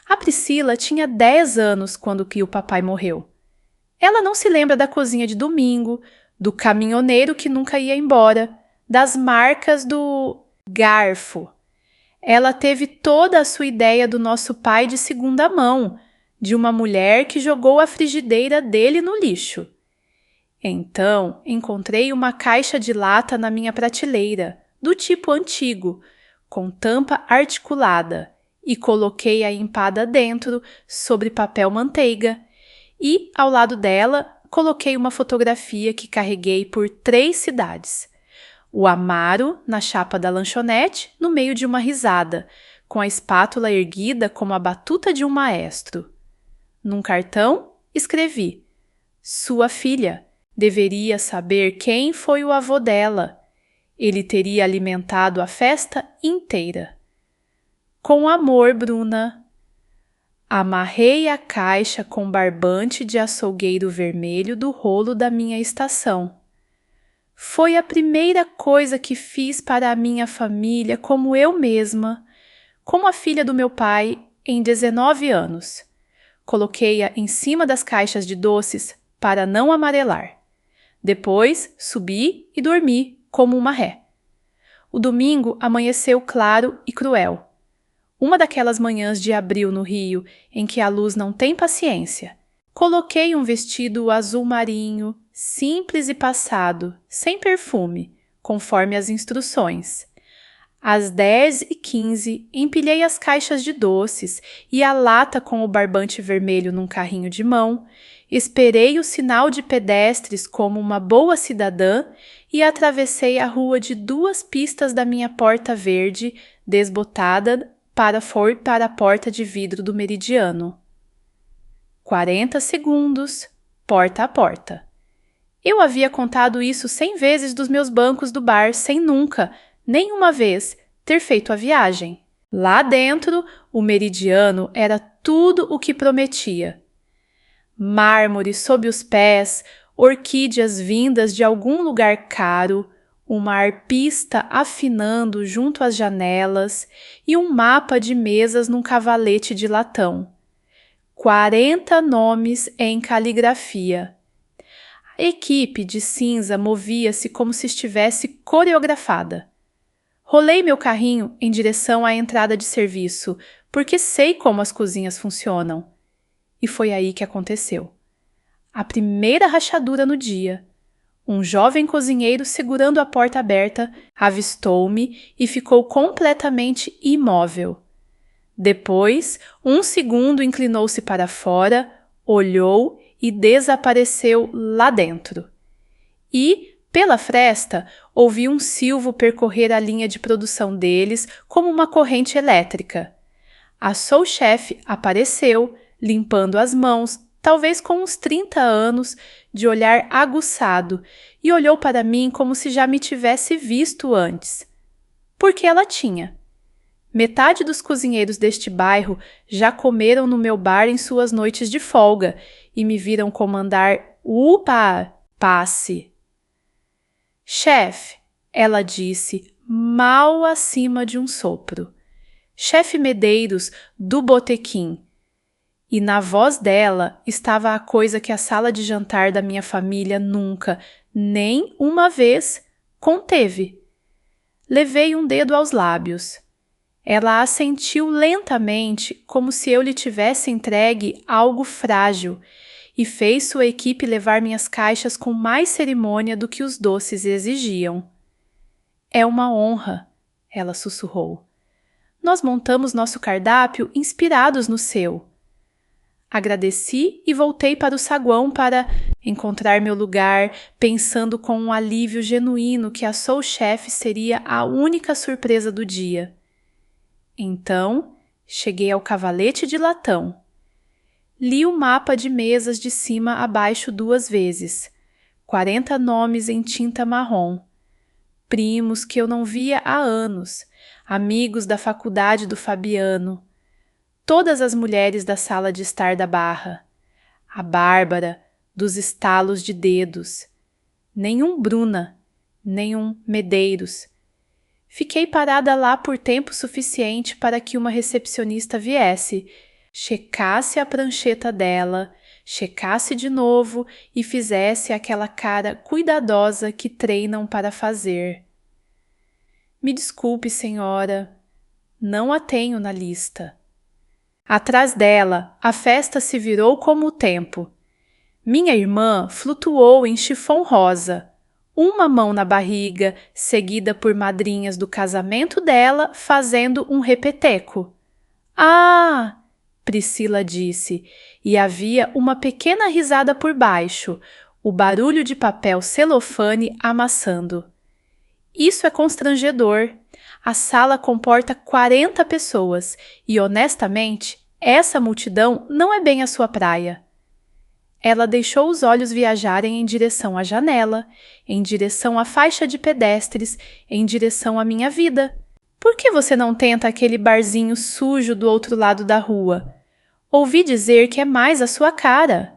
A Priscila tinha 10 anos quando que o papai morreu. Ela não se lembra da cozinha de domingo, do caminhoneiro que nunca ia embora, das marcas do garfo. Ela teve toda a sua ideia do nosso pai de segunda mão, de uma mulher que jogou a frigideira dele no lixo. Então, encontrei uma caixa de lata na minha prateleira, do tipo antigo, com tampa articulada, e coloquei a empada dentro, sobre papel manteiga, e, ao lado dela, coloquei uma fotografia que carreguei por 3 cidades. O Amaro, na chapa da lanchonete, no meio de uma risada, com a espátula erguida como a batuta de um maestro. Num cartão, escrevi: sua filha deveria saber quem foi o avô dela. Ele teria alimentado a festa inteira. Com amor, Bruna. Amarrei a caixa com barbante de açougueiro vermelho do rolo da minha estação. Foi a primeira coisa que fiz para a minha família como eu mesma, como a filha do meu pai, em 19 anos. Coloquei-a em cima das caixas de doces para não amarelar. Depois subi e dormi como uma ré. O domingo amanheceu claro e cruel. Uma daquelas manhãs de abril no Rio, em que a luz não tem paciência. Coloquei um vestido azul marinho, simples e passado, sem perfume, conforme as instruções. Às 10h15, empilhei as caixas de doces e a lata com o barbante vermelho num carrinho de mão, esperei o sinal de pedestres como uma boa cidadã e atravessei a rua de 2 pistas da minha porta verde, desbotada, para a porta de vidro do meridiano. 40 segundos, porta a porta. Eu havia contado isso 100 vezes dos meus bancos do bar sem nunca, nem uma vez, ter feito a viagem. Lá dentro, o meridiano era tudo o que prometia. Mármore sob os pés, orquídeas vindas de algum lugar caro, uma arpista afinando junto às janelas e um mapa de mesas num cavalete de latão. 40 nomes em caligrafia. A equipe de cinza movia-se como se estivesse coreografada. Rolei meu carrinho em direção à entrada de serviço, porque sei como as cozinhas funcionam. E foi aí que aconteceu. A primeira rachadura no dia. Um jovem cozinheiro segurando a porta aberta avistou-me e ficou completamente imóvel. Depois, 1 segundo inclinou-se para fora, olhou e desapareceu lá dentro. E, pela fresta, ouvi um silvo percorrer a linha de produção deles como uma corrente elétrica. A sous-chefe apareceu, limpando as mãos, talvez com uns 30 anos, de olhar aguçado, e olhou para mim como se já me tivesse visto antes. Porque ela tinha. Metade dos cozinheiros deste bairro já comeram no meu bar em suas noites de folga e me viram comandar: "Upa, passe!" "Chefe", ela disse, mal acima de um sopro. "Chefe Medeiros, do botequim." E na voz dela estava a coisa que a sala de jantar da minha família nunca, nem uma vez, conteve. Levei um dedo aos lábios. Ela assentiu lentamente, como se eu lhe tivesse entregue algo frágil, e fez sua equipe levar minhas caixas com mais cerimônia do que os doces exigiam. "É uma honra", ela sussurrou. "Nós montamos nosso cardápio inspirados no seu." Agradeci e voltei para o saguão para encontrar meu lugar, pensando com um alívio genuíno que a sous-chefe seria a única surpresa do dia. Então, cheguei ao cavalete de latão. Li o mapa de mesas de cima a baixo 2 vezes. 40 nomes em tinta marrom. Primos que eu não via há anos, amigos da faculdade do Fabiano. Todas as mulheres da sala de estar da Barra. A Bárbara, dos estalos de dedos. Nenhum Bruna, nenhum Medeiros. Fiquei parada lá por tempo suficiente para que uma recepcionista viesse, checasse a prancheta dela, checasse de novo e fizesse aquela cara cuidadosa que treinam para fazer. "Me desculpe, senhora, não a tenho na lista." Atrás dela, a festa se virou como o tempo. Minha irmã flutuou em chifão rosa, uma mão na barriga, seguida por madrinhas do casamento dela fazendo um repeteco. "Ah!" Priscila disse, e havia uma pequena risada por baixo, o barulho de papel celofane amassando. Isso é constrangedor. A sala comporta 40 pessoas e, honestamente, essa multidão não é bem a sua praia. Ela deixou os olhos viajarem em direção à janela, em direção à faixa de pedestres, em direção à minha vida. Por que você não tenta aquele barzinho sujo do outro lado da rua? Ouvi dizer que é mais a sua cara.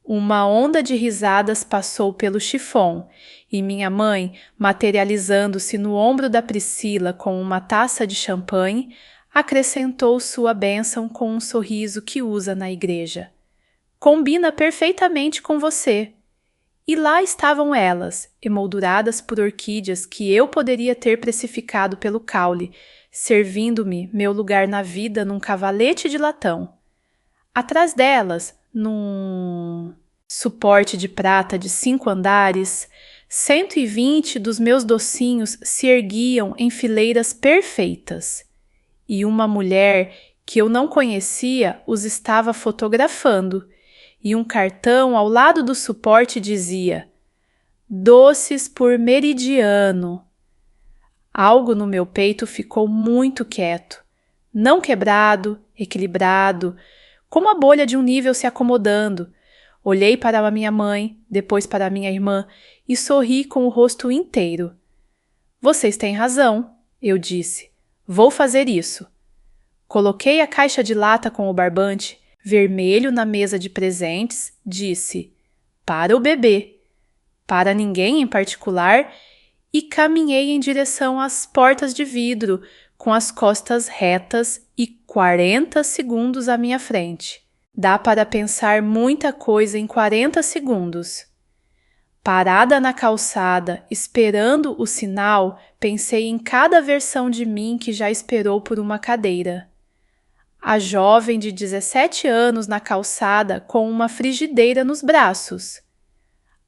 Uma onda de risadas passou pelo chifão e minha mãe, materializando-se no ombro da Priscila com uma taça de champanhe, acrescentou sua bênção com um sorriso que usa na igreja. Combina perfeitamente com você. E lá estavam elas, emolduradas por orquídeas que eu poderia ter precificado pelo caule, servindo-me meu lugar na vida num cavalete de latão. Atrás delas, num suporte de prata de 5 andares, 120 dos meus docinhos se erguiam em fileiras perfeitas. E uma mulher que eu não conhecia os estava fotografando, e um cartão ao lado do suporte dizia: "Doces por meridiano". Algo no meu peito ficou muito quieto, não quebrado, equilibrado, como a bolha de um nível se acomodando. Olhei para a minha mãe, depois para a minha irmã e sorri com o rosto inteiro. "Vocês têm razão", eu disse. "Vou fazer isso". Coloquei a caixa de lata com o barbante vermelho na mesa de presentes, disse: "Para o bebê", para ninguém em particular, e caminhei em direção às portas de vidro, com as costas retas e 40 segundos à minha frente. Dá para pensar muita coisa em 40 segundos. Parada na calçada, esperando o sinal, pensei em cada versão de mim que já esperou por uma cadeira. A jovem de 17 anos na calçada com uma frigideira nos braços.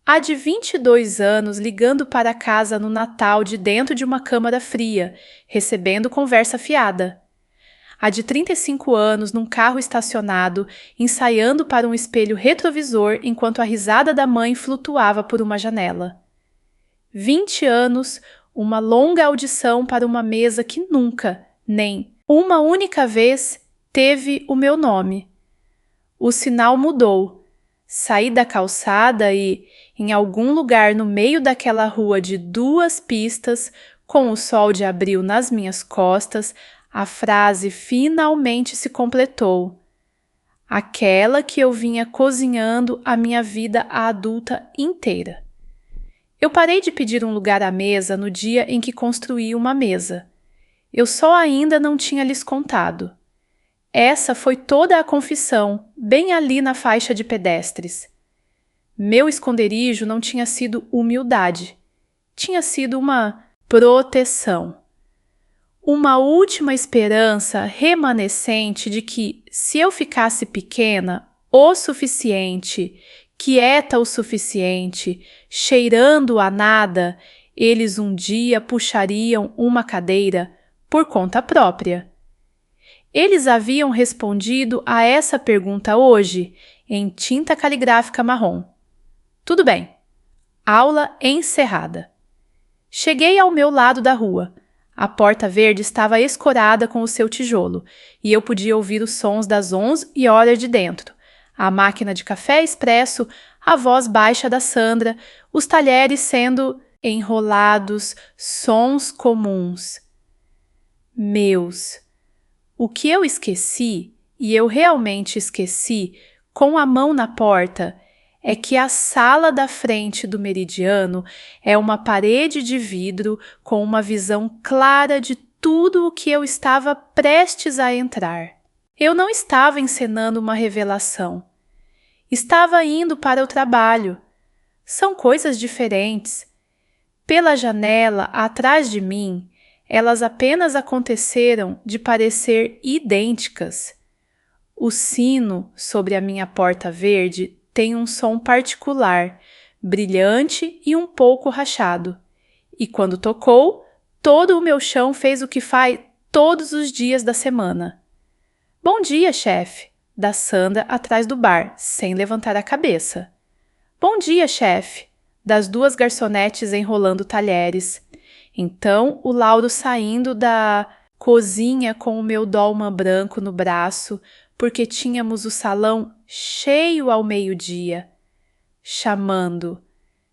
A de 22 anos ligando para casa no Natal de dentro de uma câmara fria, recebendo conversa fiada. A de 35 anos num carro estacionado, ensaiando para um espelho retrovisor enquanto a risada da mãe flutuava por uma janela. 20 anos, uma longa audição para uma mesa que nunca, nem uma única vez, teve o meu nome. O sinal mudou. Saí da calçada e, em algum lugar no meio daquela rua de 2 pistas, com o sol de abril nas minhas costas, a frase finalmente se completou. Aquela que eu vinha cozinhando a minha vida adulta inteira. Eu parei de pedir um lugar à mesa no dia em que construí uma mesa. Eu só ainda não tinha lhes contado. Essa foi toda a confissão, bem ali na faixa de pedestres. Meu esconderijo não tinha sido humildade. Tinha sido uma proteção. Uma última esperança remanescente de que, se eu ficasse pequena o suficiente, quieta o suficiente, cheirando a nada, eles um dia puxariam uma cadeira por conta própria. Eles haviam respondido a essa pergunta hoje, em tinta caligráfica marrom. Tudo bem. Aula encerrada. Cheguei ao meu lado da rua. A porta verde estava escorada com o seu tijolo, e eu podia ouvir os sons das 11h de dentro. A máquina de café expresso, a voz baixa da Sandra, os talheres sendo enrolados, sons comuns. Meus. O que eu esqueci, e eu realmente esqueci, com a mão na porta, é que a sala da frente do meridiano é uma parede de vidro com uma visão clara de tudo o que eu estava prestes a entrar. Eu não estava encenando uma revelação. Estava indo para o trabalho. São coisas diferentes. Pela janela, atrás de mim, elas apenas aconteceram de parecer idênticas. O sino sobre a minha porta verde tem um som particular, brilhante e um pouco rachado. E quando tocou, todo o meu chão fez o que faz todos os dias da semana. "Bom dia, chefe", da Sandra atrás do bar, sem levantar a cabeça. "Bom dia, chefe", das 2 garçonetes enrolando talheres. Então, o Lauro saindo da cozinha com o meu dolman branco no braço, porque tínhamos o salão cheio ao meio-dia, chamando: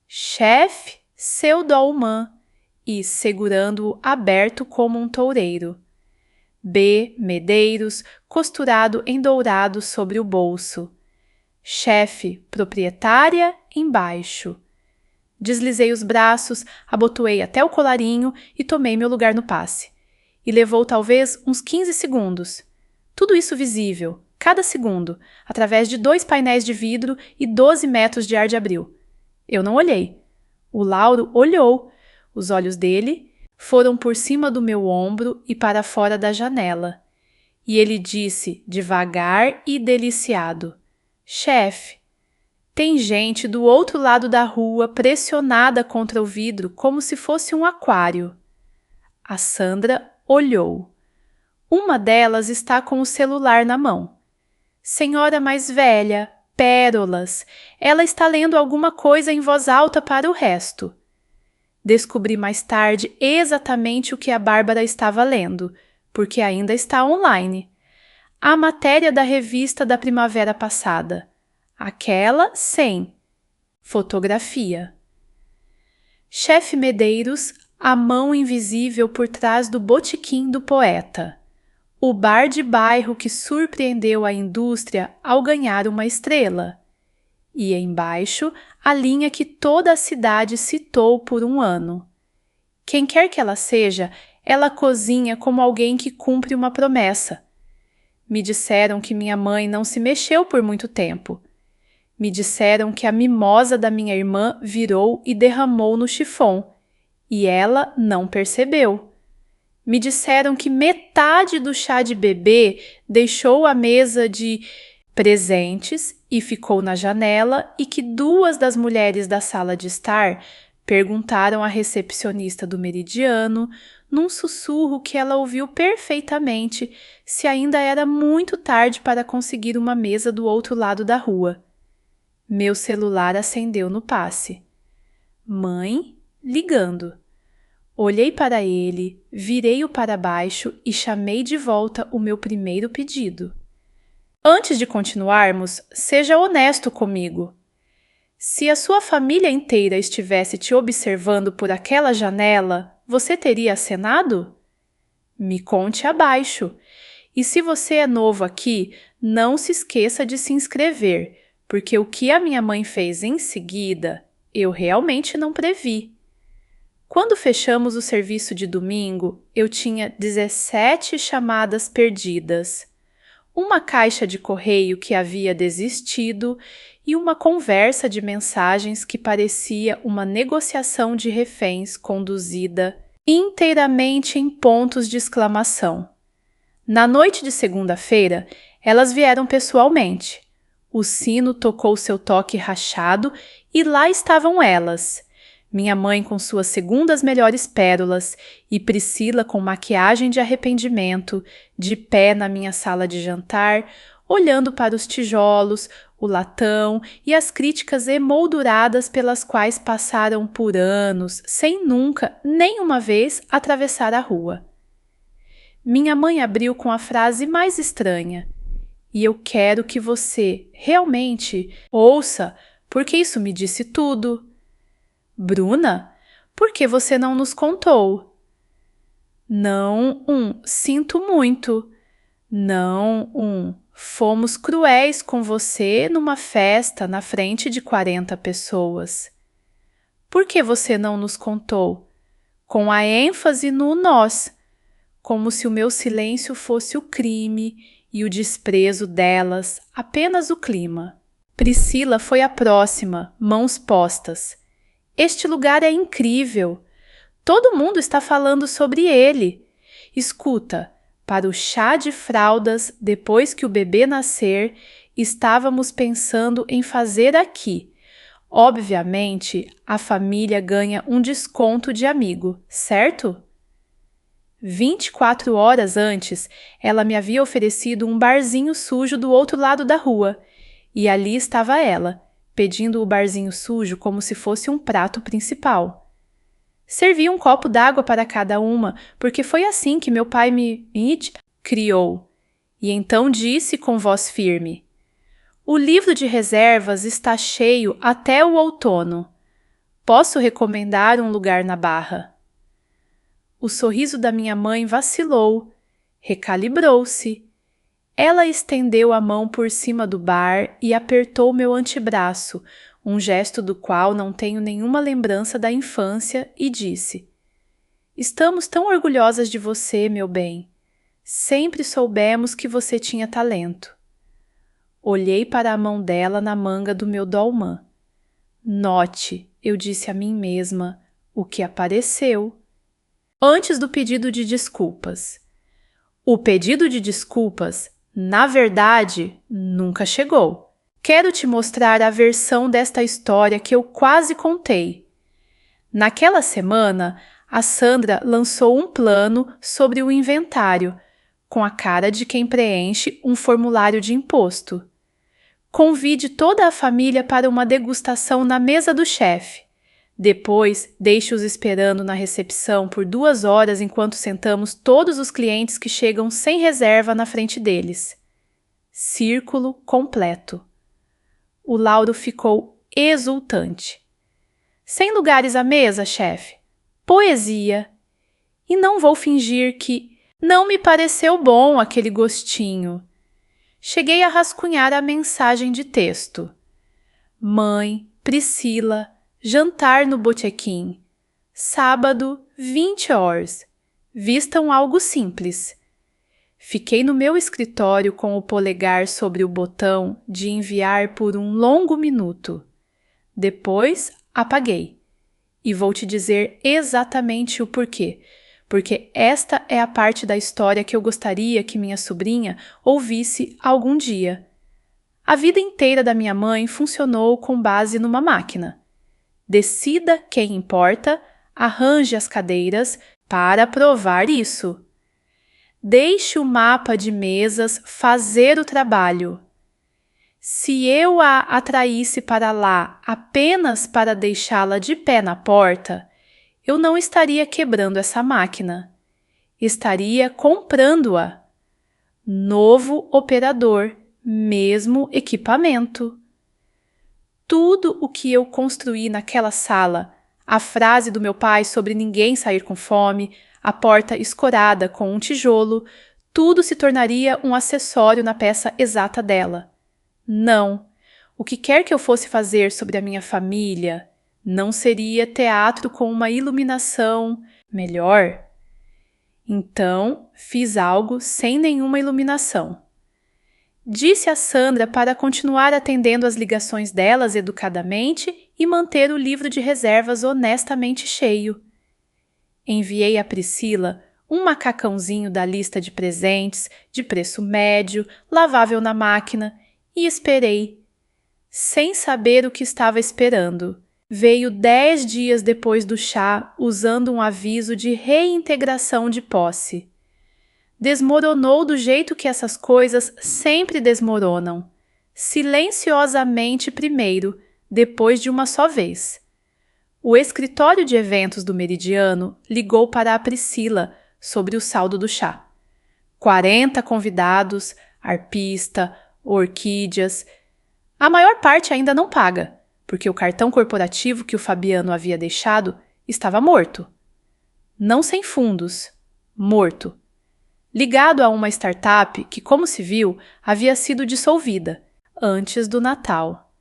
chefe, seu dolman, e segurando-o aberto como um toureiro. B. Medeiros, costurado em dourado sobre o bolso. Chefe, proprietária, embaixo. Deslizei os braços, abotoei até o colarinho e tomei meu lugar no passe. E levou talvez uns 15 segundos. Tudo isso visível, cada segundo, através de 2 painéis de vidro e 12 metros de ar de abril. Eu não olhei. O Lauro olhou. Os olhos dele foram por cima do meu ombro e para fora da janela. E ele disse, devagar e deliciado: chefe, tem gente do outro lado da rua pressionada contra o vidro como se fosse um aquário. A Sandra olhou. Uma delas está com o celular na mão. Senhora mais velha, pérolas, ela está lendo alguma coisa em voz alta para o resto. Descobri mais tarde exatamente o que a Bárbara estava lendo, porque ainda está online. A matéria da revista da primavera passada. Aquela sem fotografia. Chefe Medeiros, a mão invisível por trás do botequim do poeta. O bar de bairro que surpreendeu a indústria ao ganhar uma estrela. E embaixo, a linha que toda a cidade citou por um ano. Quem quer que ela seja, ela cozinha como alguém que cumpre uma promessa. Me disseram que minha mãe não se mexeu por muito tempo. Me disseram que a mimosa da minha irmã virou e derramou no chifon, e ela não percebeu. Me disseram que metade do chá de bebê deixou a mesa de presentes e ficou na janela, e que 2 das mulheres da sala de estar perguntaram à recepcionista do Meridiano, num sussurro que ela ouviu perfeitamente, se ainda era muito tarde para conseguir uma mesa do outro lado da rua. Meu celular acendeu no passe. Mãe, ligando. Olhei para ele, virei-o para baixo e chamei de volta o meu primeiro pedido. Antes de continuarmos, seja honesto comigo. Se a sua família inteira estivesse te observando por aquela janela, você teria acenado? Me conte abaixo. E se você é novo aqui, não se esqueça de se inscrever, porque o que a minha mãe fez em seguida, eu realmente não previ. Quando fechamos o serviço de domingo, eu tinha 17 chamadas perdidas, uma caixa de correio que havia desistido e uma conversa de mensagens que parecia uma negociação de reféns conduzida inteiramente em pontos de exclamação. Na noite de segunda-feira, elas vieram pessoalmente. O sino tocou seu toque rachado e lá estavam elas. Minha mãe com suas segundas melhores pérolas e Priscila com maquiagem de arrependimento, de pé na minha sala de jantar, olhando para os tijolos, o latão e as críticas emolduradas pelas quais passaram por anos, sem nunca, nem uma vez, atravessar a rua. Minha mãe abriu com a frase mais estranha: e eu quero que você realmente ouça, porque isso me disse tudo. Bruna, por que você não nos contou? Não, sinto muito. Não, fomos cruéis com você numa festa na frente de 40 pessoas. Por que você não nos contou? Com a ênfase no nós, como se o meu silêncio fosse o crime e o desprezo delas apenas o clima. Priscila foi a próxima, mãos postas. Este lugar é incrível. Todo mundo está falando sobre ele. Escuta, para o chá de fraldas, depois que o bebê nascer, estávamos pensando em fazer aqui. Obviamente, a família ganha um desconto de amigo, certo? 24 horas antes, ela me havia oferecido um barzinho sujo do outro lado da rua, e ali estava ela, pedindo o barzinho sujo como se fosse um prato principal. Servi um copo d'água para cada uma, porque foi assim que meu pai me criou. E então disse com voz firme: o livro de reservas está cheio até o outono. Posso recomendar um lugar na barra. O sorriso da minha mãe vacilou, recalibrou-se. Ela estendeu a mão por cima do bar e apertou meu antebraço, um gesto do qual não tenho nenhuma lembrança da infância, e disse: estamos tão orgulhosas de você, meu bem. Sempre soubemos que você tinha talento. Olhei para a mão dela na manga do meu dolman. Note, eu disse a mim mesma, o que apareceu. Antes do pedido de desculpas. O pedido de desculpas, na verdade, nunca chegou. Quero te mostrar a versão desta história que eu quase contei. Naquela semana, a Sandra lançou um plano sobre o inventário, com a cara de quem preenche um formulário de imposto. Convide toda a família para uma degustação na mesa do chefe. Depois, deixe-os esperando na recepção por 2 horas enquanto sentamos todos os clientes que chegam sem reserva na frente deles. Círculo completo. O Lauro ficou exultante. 100 lugares à mesa, chefe. Poesia. E não vou fingir que não me pareceu bom aquele gostinho. Cheguei a rascunhar a mensagem de texto. Mãe, Priscila, jantar no botequim. Sábado, 20 horas. Vistam algo simples. Fiquei no meu escritório com o polegar sobre o botão de enviar por um longo minuto. Depois, apaguei. E vou te dizer exatamente o porquê. Porque esta é a parte da história que eu gostaria que minha sobrinha ouvisse algum dia. A vida inteira da minha mãe funcionou com base numa máquina. Decida quem importa, arranje as cadeiras para provar isso. Deixe o mapa de mesas fazer o trabalho. Se eu a atraísse para lá apenas para deixá-la de pé na porta, eu não estaria quebrando essa máquina. Estaria comprando-a. Novo operador, mesmo equipamento. Tudo o que eu construí naquela sala, a frase do meu pai sobre ninguém sair com fome, a porta escorada com um tijolo, tudo se tornaria um acessório na peça exata dela. Não, o que quer que eu fosse fazer sobre a minha família não seria teatro com uma iluminação melhor. Então, fiz algo sem nenhuma iluminação. Disse a Sandra para continuar atendendo as ligações delas educadamente e manter o livro de reservas honestamente cheio. Enviei a Priscila um macacãozinho da lista de presentes, de preço médio, lavável na máquina, e esperei. Sem saber o que estava esperando. Veio 10 dias depois do chá, usando um aviso de reintegração de posse. Desmoronou do jeito que essas coisas sempre desmoronam. Silenciosamente primeiro, depois de uma só vez. O escritório de eventos do Meridiano ligou para a Priscila sobre o saldo do chá. 40 convidados, arpista, orquídeas. A maior parte ainda não paga, porque o cartão corporativo que o Fabiano havia deixado estava morto. Não sem fundos, morto. Ligado a uma startup que, como se viu, havia sido dissolvida antes do Natal.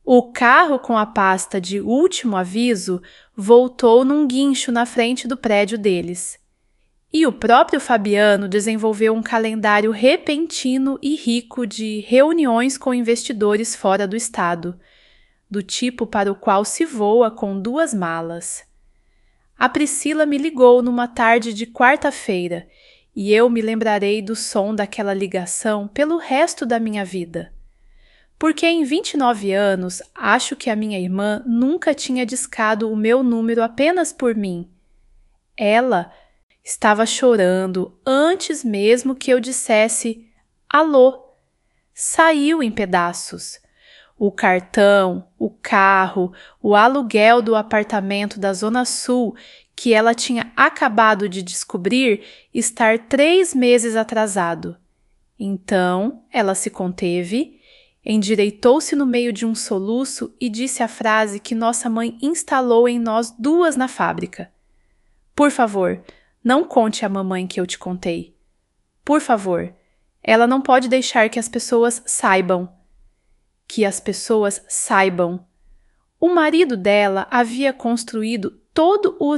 O carro com a pasta de último aviso voltou num guincho na frente do prédio deles. E o próprio Fabiano desenvolveu um calendário repentino e rico de reuniões com investidores fora do estado, do tipo para o qual se voa com 2 malas. A Priscila me ligou numa tarde de quarta-feira e eu me lembrarei do som daquela ligação pelo resto da minha vida. Porque em 29 anos, acho que a minha irmã nunca tinha discado o meu número apenas por mim. Ela estava chorando antes mesmo que eu dissesse alô. Saiu em pedaços. O cartão, o carro, o aluguel do apartamento da Zona Sul, que ela tinha acabado de descobrir estar 3 meses atrasado. Então, ela se conteve, endireitou-se no meio de um soluço e disse a frase que nossa mãe instalou em nós duas na fábrica. Por favor, não conte à mamãe que eu te contei. Por favor, ela não pode deixar que as pessoas saibam. Que as pessoas saibam. O marido dela havia construído todo o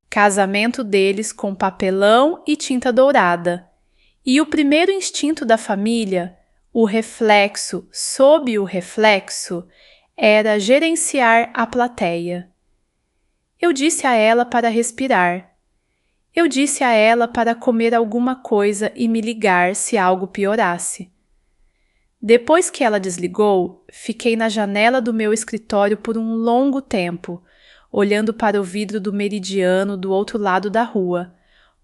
casamento deles com papelão e tinta dourada. E o primeiro instinto da família, o reflexo sob o reflexo, era gerenciar a plateia. Eu disse a ela para respirar. Eu disse a ela para comer alguma coisa e me ligar se algo piorasse. Depois que ela desligou, fiquei na janela do meu escritório por um longo tempo, olhando para o vidro do meridiano do outro lado da rua,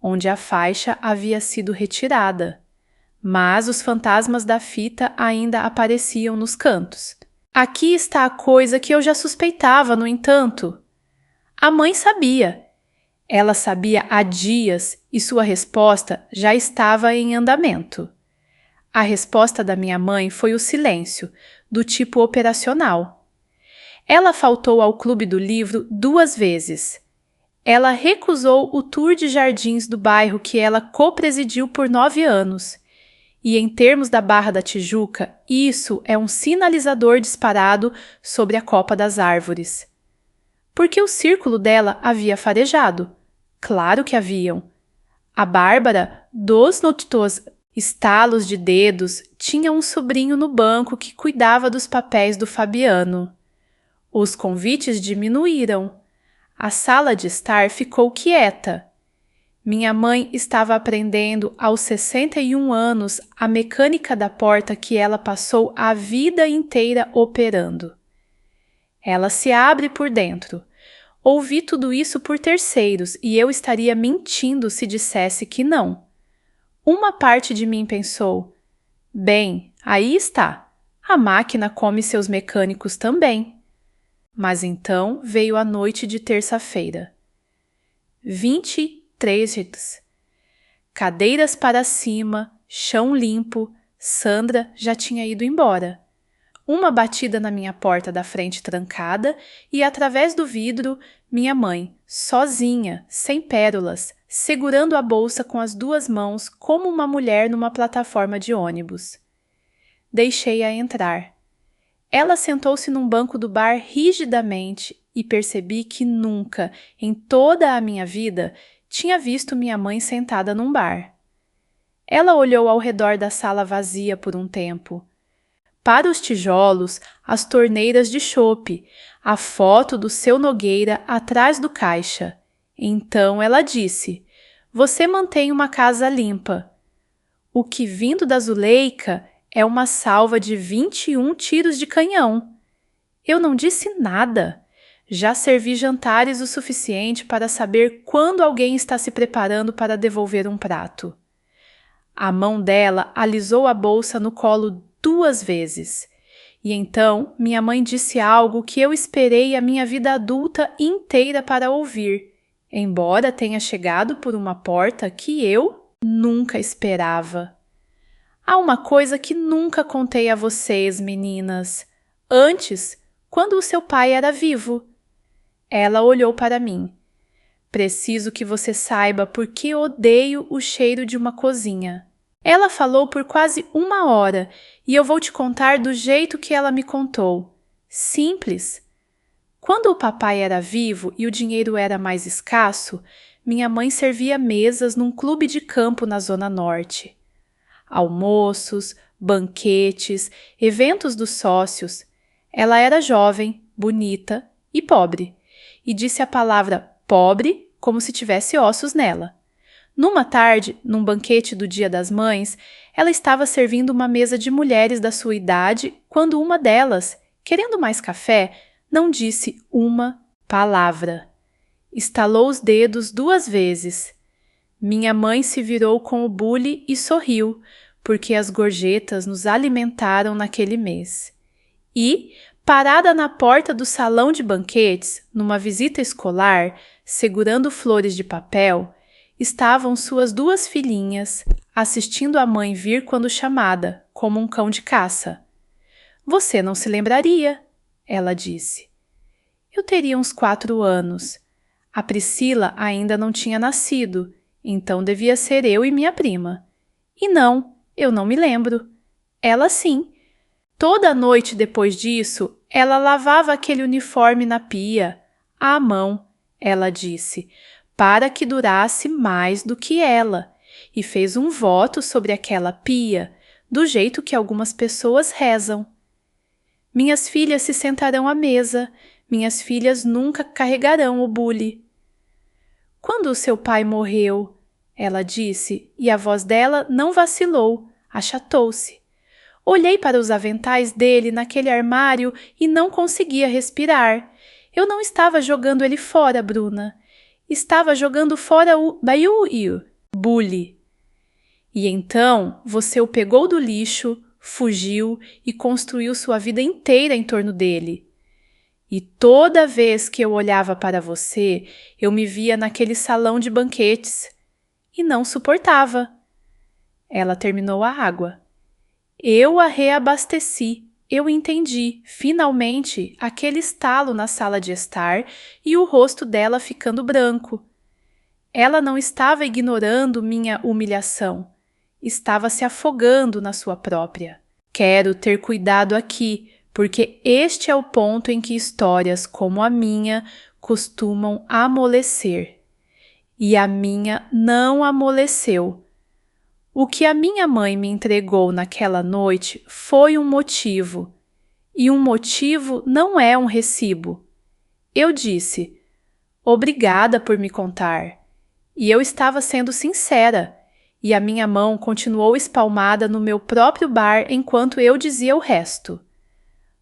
onde a faixa havia sido retirada. Mas os fantasmas da fita ainda apareciam nos cantos. Aqui está a coisa que eu já suspeitava, no entanto. A mãe sabia. Ela sabia há dias e sua resposta já estava em andamento. A resposta da minha mãe foi o silêncio, do tipo operacional. Ela faltou ao clube do livro 2 vezes. Ela recusou o tour de jardins do bairro que ela co-presidiu por 9 anos. E em termos da Barra da Tijuca, isso é um sinalizador disparado sobre a copa das árvores. Porque o círculo dela havia farejado. Claro que haviam. A Bárbara, dos notos estalos de dedos, tinha um sobrinho no banco que cuidava dos papéis do Fabiano. Os convites diminuíram. A sala de estar ficou quieta. Minha mãe estava aprendendo aos 61 anos a mecânica da porta que ela passou a vida inteira operando. Ela se abre por dentro. Ouvi tudo isso por terceiros e eu estaria mentindo se dissesse que não. Uma parte de mim pensou, bem, aí está, a máquina come seus mecânicos também. Mas então veio a noite de terça-feira. 23 cadeiras para cima, chão limpo, Sandra já tinha ido embora. Uma batida na minha porta da frente trancada e, através do vidro, minha mãe, sozinha, sem pérolas, segurando a bolsa com as 2 mãos como uma mulher numa plataforma de ônibus. Deixei-a entrar. Ela sentou-se num banco do bar rigidamente e percebi que nunca, em toda a minha vida, tinha visto minha mãe sentada num bar. Ela olhou ao redor da sala vazia por um tempo. Para os tijolos, as torneiras de chope, a foto do seu Nogueira atrás do caixa. Então ela disse, você mantém uma casa limpa. O que vindo da Zuleika é uma salva de 21 tiros de canhão. Eu não disse nada. Já servi jantares o suficiente para saber quando alguém está se preparando para devolver um prato. A mão dela alisou a bolsa no colo 2 vezes. E então minha mãe disse algo que eu esperei a minha vida adulta inteira para ouvir, embora tenha chegado por uma porta que eu nunca esperava. Há uma coisa que nunca contei a vocês, meninas. Antes, quando o seu pai era vivo. Ela olhou para mim. Preciso que você saiba por que odeio o cheiro de uma cozinha. Ela falou por quase 1 hora e eu vou te contar do jeito que ela me contou. Simples. Quando o papai era vivo e o dinheiro era mais escasso, minha mãe servia mesas num clube de campo na Zona Norte. Almoços, banquetes, eventos dos sócios. Ela era jovem, bonita e pobre, e disse a palavra pobre como se tivesse ossos nela. Numa tarde, num banquete do Dia das Mães, ela estava servindo uma mesa de mulheres da sua idade quando uma delas, querendo mais café, não disse uma palavra. Estalou os dedos 2 vezes. Minha mãe se virou com o bule e sorriu, porque as gorjetas nos alimentaram naquele mês. E, Parada na porta do salão de banquetes, numa visita escolar, segurando flores de papel, estavam suas 2 filhinhas, assistindo a mãe vir quando chamada, como um cão de caça. Você não se lembraria, ela disse. Eu teria uns 4 anos. A Priscila ainda não tinha nascido, então devia ser eu e minha prima. E não, eu não me lembro. Ela sim. Toda noite depois disso, ela lavava aquele uniforme na pia, à mão, ela disse, para que durasse mais do que ela, e fez um voto sobre aquela pia, do jeito que algumas pessoas rezam. Minhas filhas se sentarão à mesa, minhas filhas nunca carregarão o bule. Quando o seu pai morreu, ela disse, e a voz dela não vacilou, achatou-se. Olhei para os aventais dele naquele armário e não conseguia respirar. Eu não estava jogando ele fora, Bruna. Estava jogando fora o bule. E então você o pegou do lixo, fugiu e construiu sua vida inteira em torno dele. E toda vez que eu olhava para você, eu me via naquele salão de banquetes. E não suportava. Ela terminou a água. Eu a reabasteci. Eu entendi, finalmente, aquele estalo na sala de estar e o rosto dela ficando branco. Ela não estava ignorando minha humilhação. Estava se afogando na sua própria. Quero ter cuidado aqui, porque este é o ponto em que histórias como a minha costumam amolecer. E a minha não amoleceu. O que a minha mãe me entregou naquela noite foi um motivo. E um motivo não é um recibo. Eu disse, obrigada por me contar. E eu estava sendo sincera. E a minha mão continuou espalmada no meu próprio bar enquanto eu dizia o resto.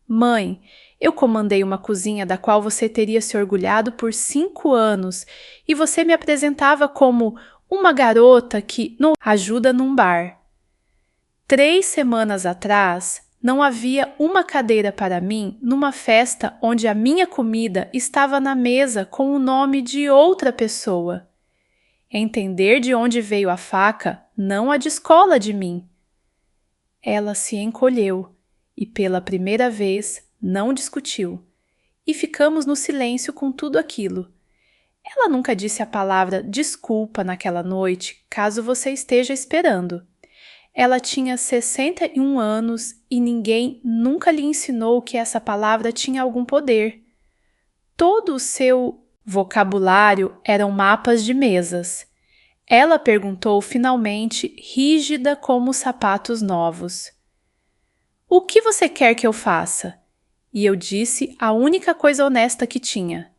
Mãe, eu comandei uma cozinha da qual você teria se orgulhado por 5 anos e você me apresentava como uma garota que nos ajuda num bar. 3 semanas atrás, não havia uma cadeira para mim numa festa onde a minha comida estava na mesa com o nome de outra pessoa. Entender de onde veio a faca não a descola de mim. Ela se encolheu e, pela primeira vez, não discutiu. E ficamos no silêncio com tudo aquilo. Ela nunca disse a palavra desculpa naquela noite, caso você esteja esperando. Ela tinha 61 anos e ninguém nunca lhe ensinou que essa palavra tinha algum poder. Todo o seu vocabulário eram mapas de mesas. Ela perguntou finalmente, rígida como os sapatos novos. O que você quer que eu faça? E eu disse a única coisa honesta que tinha.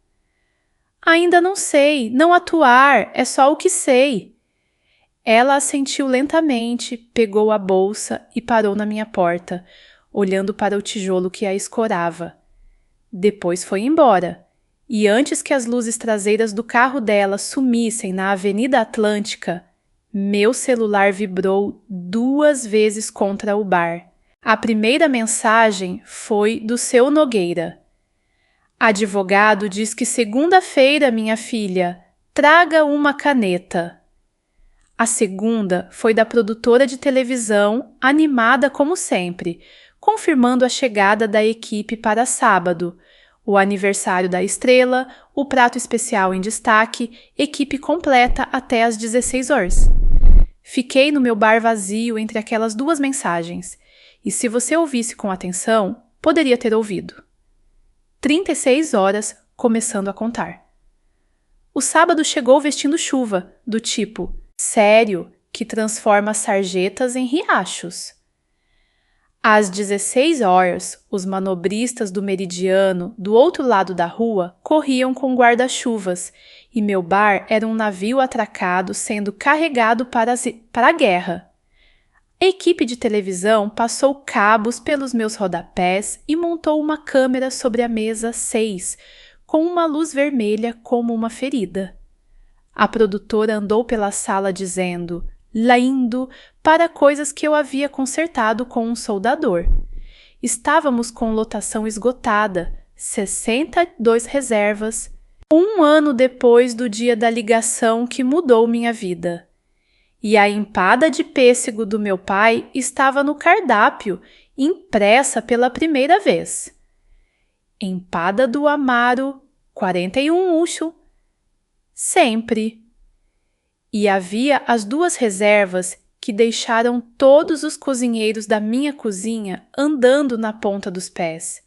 Ainda não sei, não atuar, é só o que sei. Ela assentiu lentamente, pegou a bolsa e parou na minha porta, olhando para o tijolo que a escorava. Depois foi embora, e antes que as luzes traseiras do carro dela sumissem na Avenida Atlântica, meu celular vibrou 2 vezes contra o bar. A primeira mensagem foi do seu Nogueira. Advogado diz que segunda-feira, minha filha, traga uma caneta. A segunda foi da produtora de televisão, animada como sempre, confirmando a chegada da equipe para sábado, o aniversário da estrela, o prato especial em destaque, equipe completa até às 16 horas. Fiquei no meu bar vazio entre aquelas 2 mensagens, e se você ouvisse com atenção, poderia ter ouvido. 36 horas, começando a contar. O sábado chegou vestindo chuva, do tipo sério, que transforma sarjetas em riachos. Às 16 horas, os manobristas do meridiano, do outro lado da rua, corriam com guarda-chuvas, e meu bar era um navio atracado sendo carregado para a guerra. A equipe de televisão passou cabos pelos meus rodapés e montou uma câmera sobre a mesa 6, com uma luz vermelha como uma ferida. A produtora andou pela sala dizendo, lindo, para coisas que eu havia consertado com um soldador. estávamos com lotação esgotada, 62 reservas, 1 ano depois do dia da ligação que mudou minha vida. E a empada de pêssego do meu pai estava no cardápio, impressa pela primeira vez. Empada do Amaro, 41 Ucho. Sempre. E havia as 2 reservas que deixaram todos os cozinheiros da minha cozinha andando na ponta dos pés.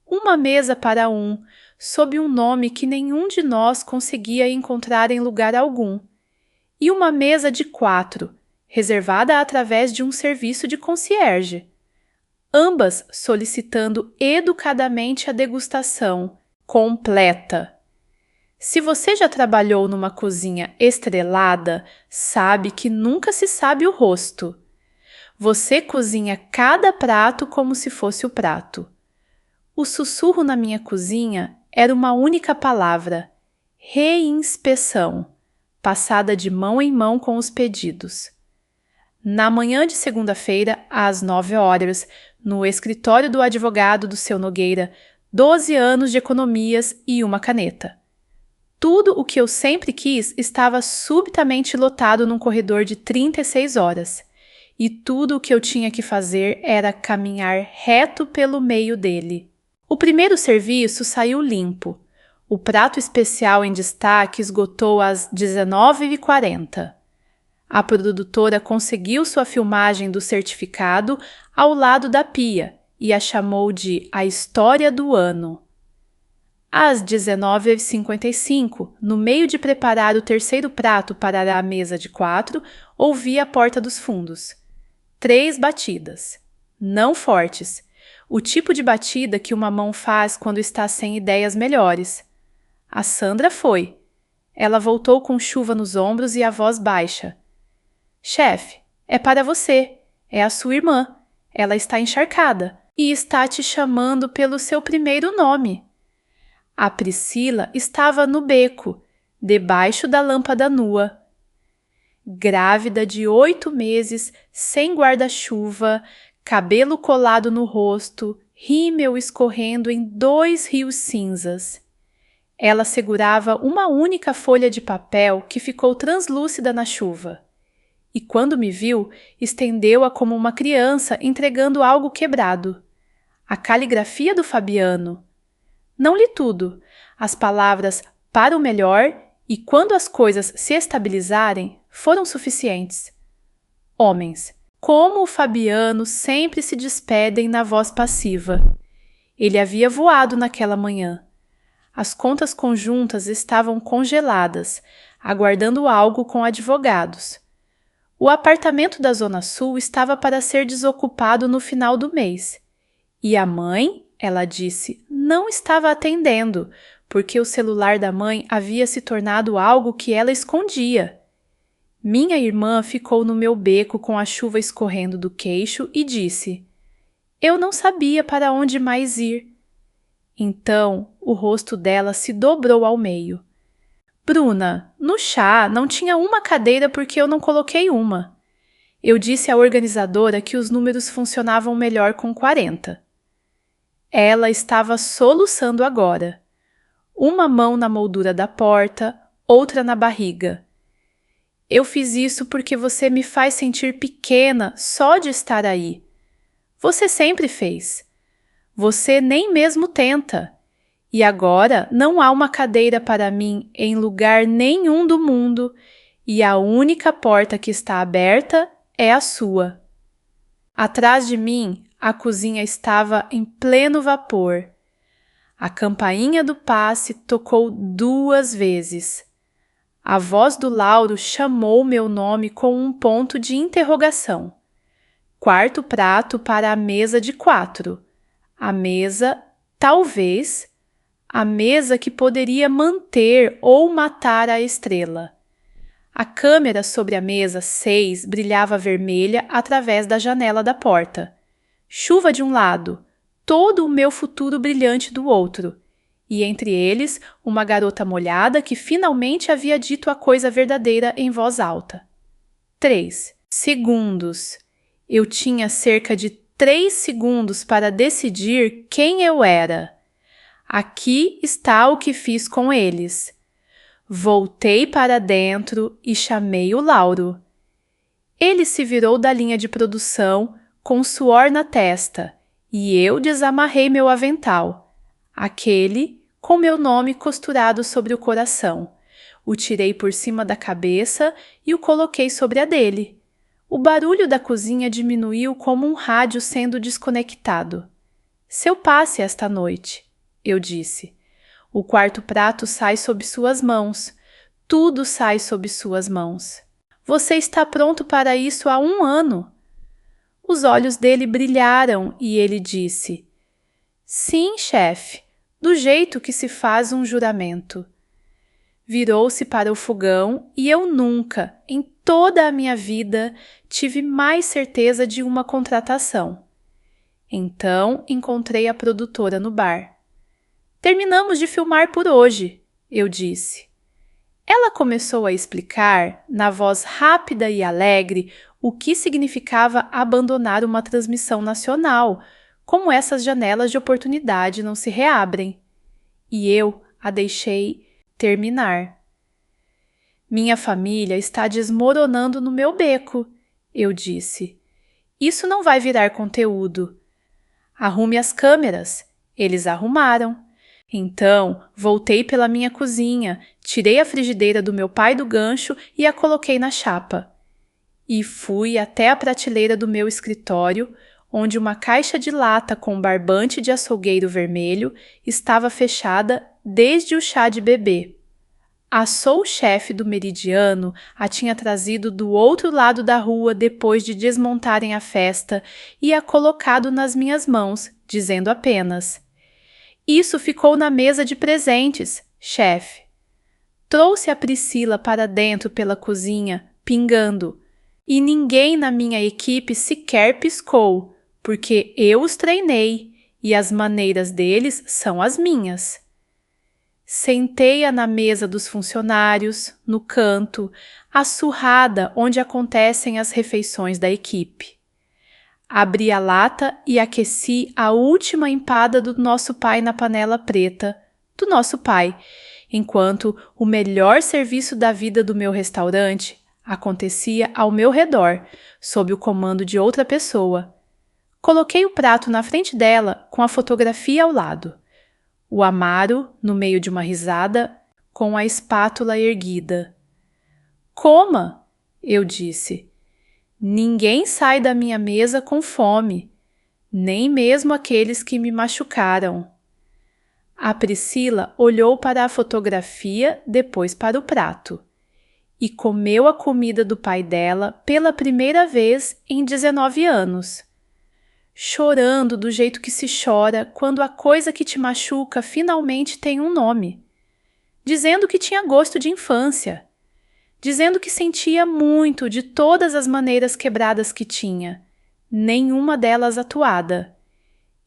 Uma mesa para um, sob um nome que nenhum de nós conseguia encontrar em lugar algum. E uma mesa de 4, reservada através de um serviço de concierge. Ambas solicitando educadamente a degustação completa. Se você já trabalhou numa cozinha estrelada, sabe que nunca se sabe o rosto. Você cozinha cada prato como se fosse o prato. O sussurro na minha cozinha era uma única palavra: reinspeção, passada de mão em mão com os pedidos. Na manhã de segunda-feira, às 9 horas, no escritório do advogado do seu Nogueira, 12 anos de economias e uma caneta. Tudo o que eu sempre quis estava subitamente lotado num corredor de 36 horas, e tudo o que eu tinha que fazer era caminhar reto pelo meio dele. O primeiro serviço saiu limpo. O prato especial em destaque esgotou às 19h40. A produtora conseguiu sua filmagem do certificado ao lado da pia e a chamou de A História do Ano. Às 19h55, no meio de preparar o terceiro prato para a mesa de 4, ouvi a porta dos fundos. 3 batidas. Não fortes. O tipo de batida que uma mão faz quando está sem ideias melhores. A Sandra foi. Ela voltou com chuva nos ombros e a voz baixa. Chefe, é para você. É a sua irmã. Ela está encharcada e está te chamando pelo seu primeiro nome. A Priscila estava no beco, debaixo da lâmpada nua. Grávida de 8 meses, sem guarda-chuva, cabelo colado no rosto, rímel escorrendo em 2 rios cinzas. Ela segurava uma única folha de papel que ficou translúcida na chuva. E quando me viu, estendeu-a como uma criança entregando algo quebrado. A caligrafia do Fabiano. Não li tudo. As palavras para o melhor e quando as coisas se estabilizarem foram suficientes. Homens, como o Fabiano sempre se despedem na voz passiva. Ele havia voado naquela manhã. As contas conjuntas estavam congeladas, aguardando algo com advogados. O apartamento da Zona Sul estava para ser desocupado no final do mês. E a mãe, ela disse, não estava atendendo, porque o celular da mãe havia se tornado algo que ela escondia. Minha irmã ficou no meu beco com a chuva escorrendo do queixo e disse: eu não sabia para onde mais ir. Então, o rosto dela se dobrou ao meio. Bruna, no chá não tinha uma cadeira porque eu não coloquei uma. Eu disse à organizadora que os números funcionavam melhor com 40. Ela estava soluçando agora. Uma mão na moldura da porta, outra na barriga. Eu fiz isso porque você me faz sentir pequena só de estar aí. Você sempre fez. Você nem mesmo tenta. E agora não há uma cadeira para mim em lugar nenhum do mundo, e a única porta que está aberta é a sua. Atrás de mim, a cozinha estava em pleno vapor. A campainha do passe tocou 2 vezes. A voz do Lauro chamou meu nome com um ponto de interrogação. 4º prato para a mesa de 4. A mesa, talvez, a mesa que poderia manter ou matar a estrela. A câmera sobre a mesa 6 brilhava vermelha através da janela da porta. Chuva de um lado, todo o meu futuro brilhante do outro, e entre eles uma garota molhada que finalmente havia dito a coisa verdadeira em voz alta. 3 segundos. Eu tinha cerca de 3 segundos para decidir quem eu era. Aqui está o que fiz com eles. Voltei para dentro e chamei o Lauro. Ele se virou da linha de produção com suor na testa e eu desamarrei meu avental, aquele com meu nome costurado sobre o coração. O tirei por cima da cabeça e o coloquei sobre a dele. O barulho da cozinha diminuiu como um rádio sendo desconectado. Seu passe esta noite, eu disse. O quarto prato sai sob suas mãos. Tudo sai sob suas mãos. Você está pronto para isso há 1 ano. Os olhos dele brilharam e ele disse: Sim, chefe, do jeito que se faz um juramento. Virou-se para o fogão e eu nunca, em toda a minha vida, tive mais certeza de uma contratação. Então encontrei a produtora no bar. Terminamos de filmar por hoje, eu disse. Ela começou a explicar, na voz rápida e alegre, o que significava abandonar uma transmissão nacional, como essas janelas de oportunidade não se reabrem. E eu a deixei terminar. Minha família está desmoronando no meu beco, eu disse. Isso não vai virar conteúdo. Arrume as câmeras. Eles arrumaram. Então, voltei pela minha cozinha, tirei a frigideira do meu pai do gancho e a coloquei na chapa. E fui até a prateleira do meu escritório, onde uma caixa de lata com barbante de açougueiro vermelho estava fechada desde o chá de bebê. A sous-chefe do Meridiano a tinha trazido do outro lado da rua depois de desmontarem a festa e a colocado nas minhas mãos, dizendo apenas: Isso ficou na mesa de presentes, chefe. Trouxe a Priscila para dentro pela cozinha, pingando, e ninguém na minha equipe sequer piscou, porque eu os treinei e as maneiras deles são as minhas. Sentei-a na mesa dos funcionários, no canto, a surrada onde acontecem as refeições da equipe. Abri a lata e aqueci a última empada do nosso pai na panela preta, do nosso pai, enquanto o melhor serviço da vida do meu restaurante acontecia ao meu redor, sob o comando de outra pessoa. Coloquei o prato na frente dela com a fotografia ao lado. O Amaro, no meio de uma risada, com a espátula erguida. Coma, eu disse. Ninguém sai da minha mesa com fome, nem mesmo aqueles que me machucaram. A Priscila olhou para a fotografia, depois para o prato, e comeu a comida do pai dela pela primeira vez em 19 anos. Chorando do jeito que se chora quando a coisa que te machuca finalmente tem um nome. Dizendo que tinha gosto de infância. Dizendo que sentia muito de todas as maneiras quebradas que tinha, nenhuma delas atuada.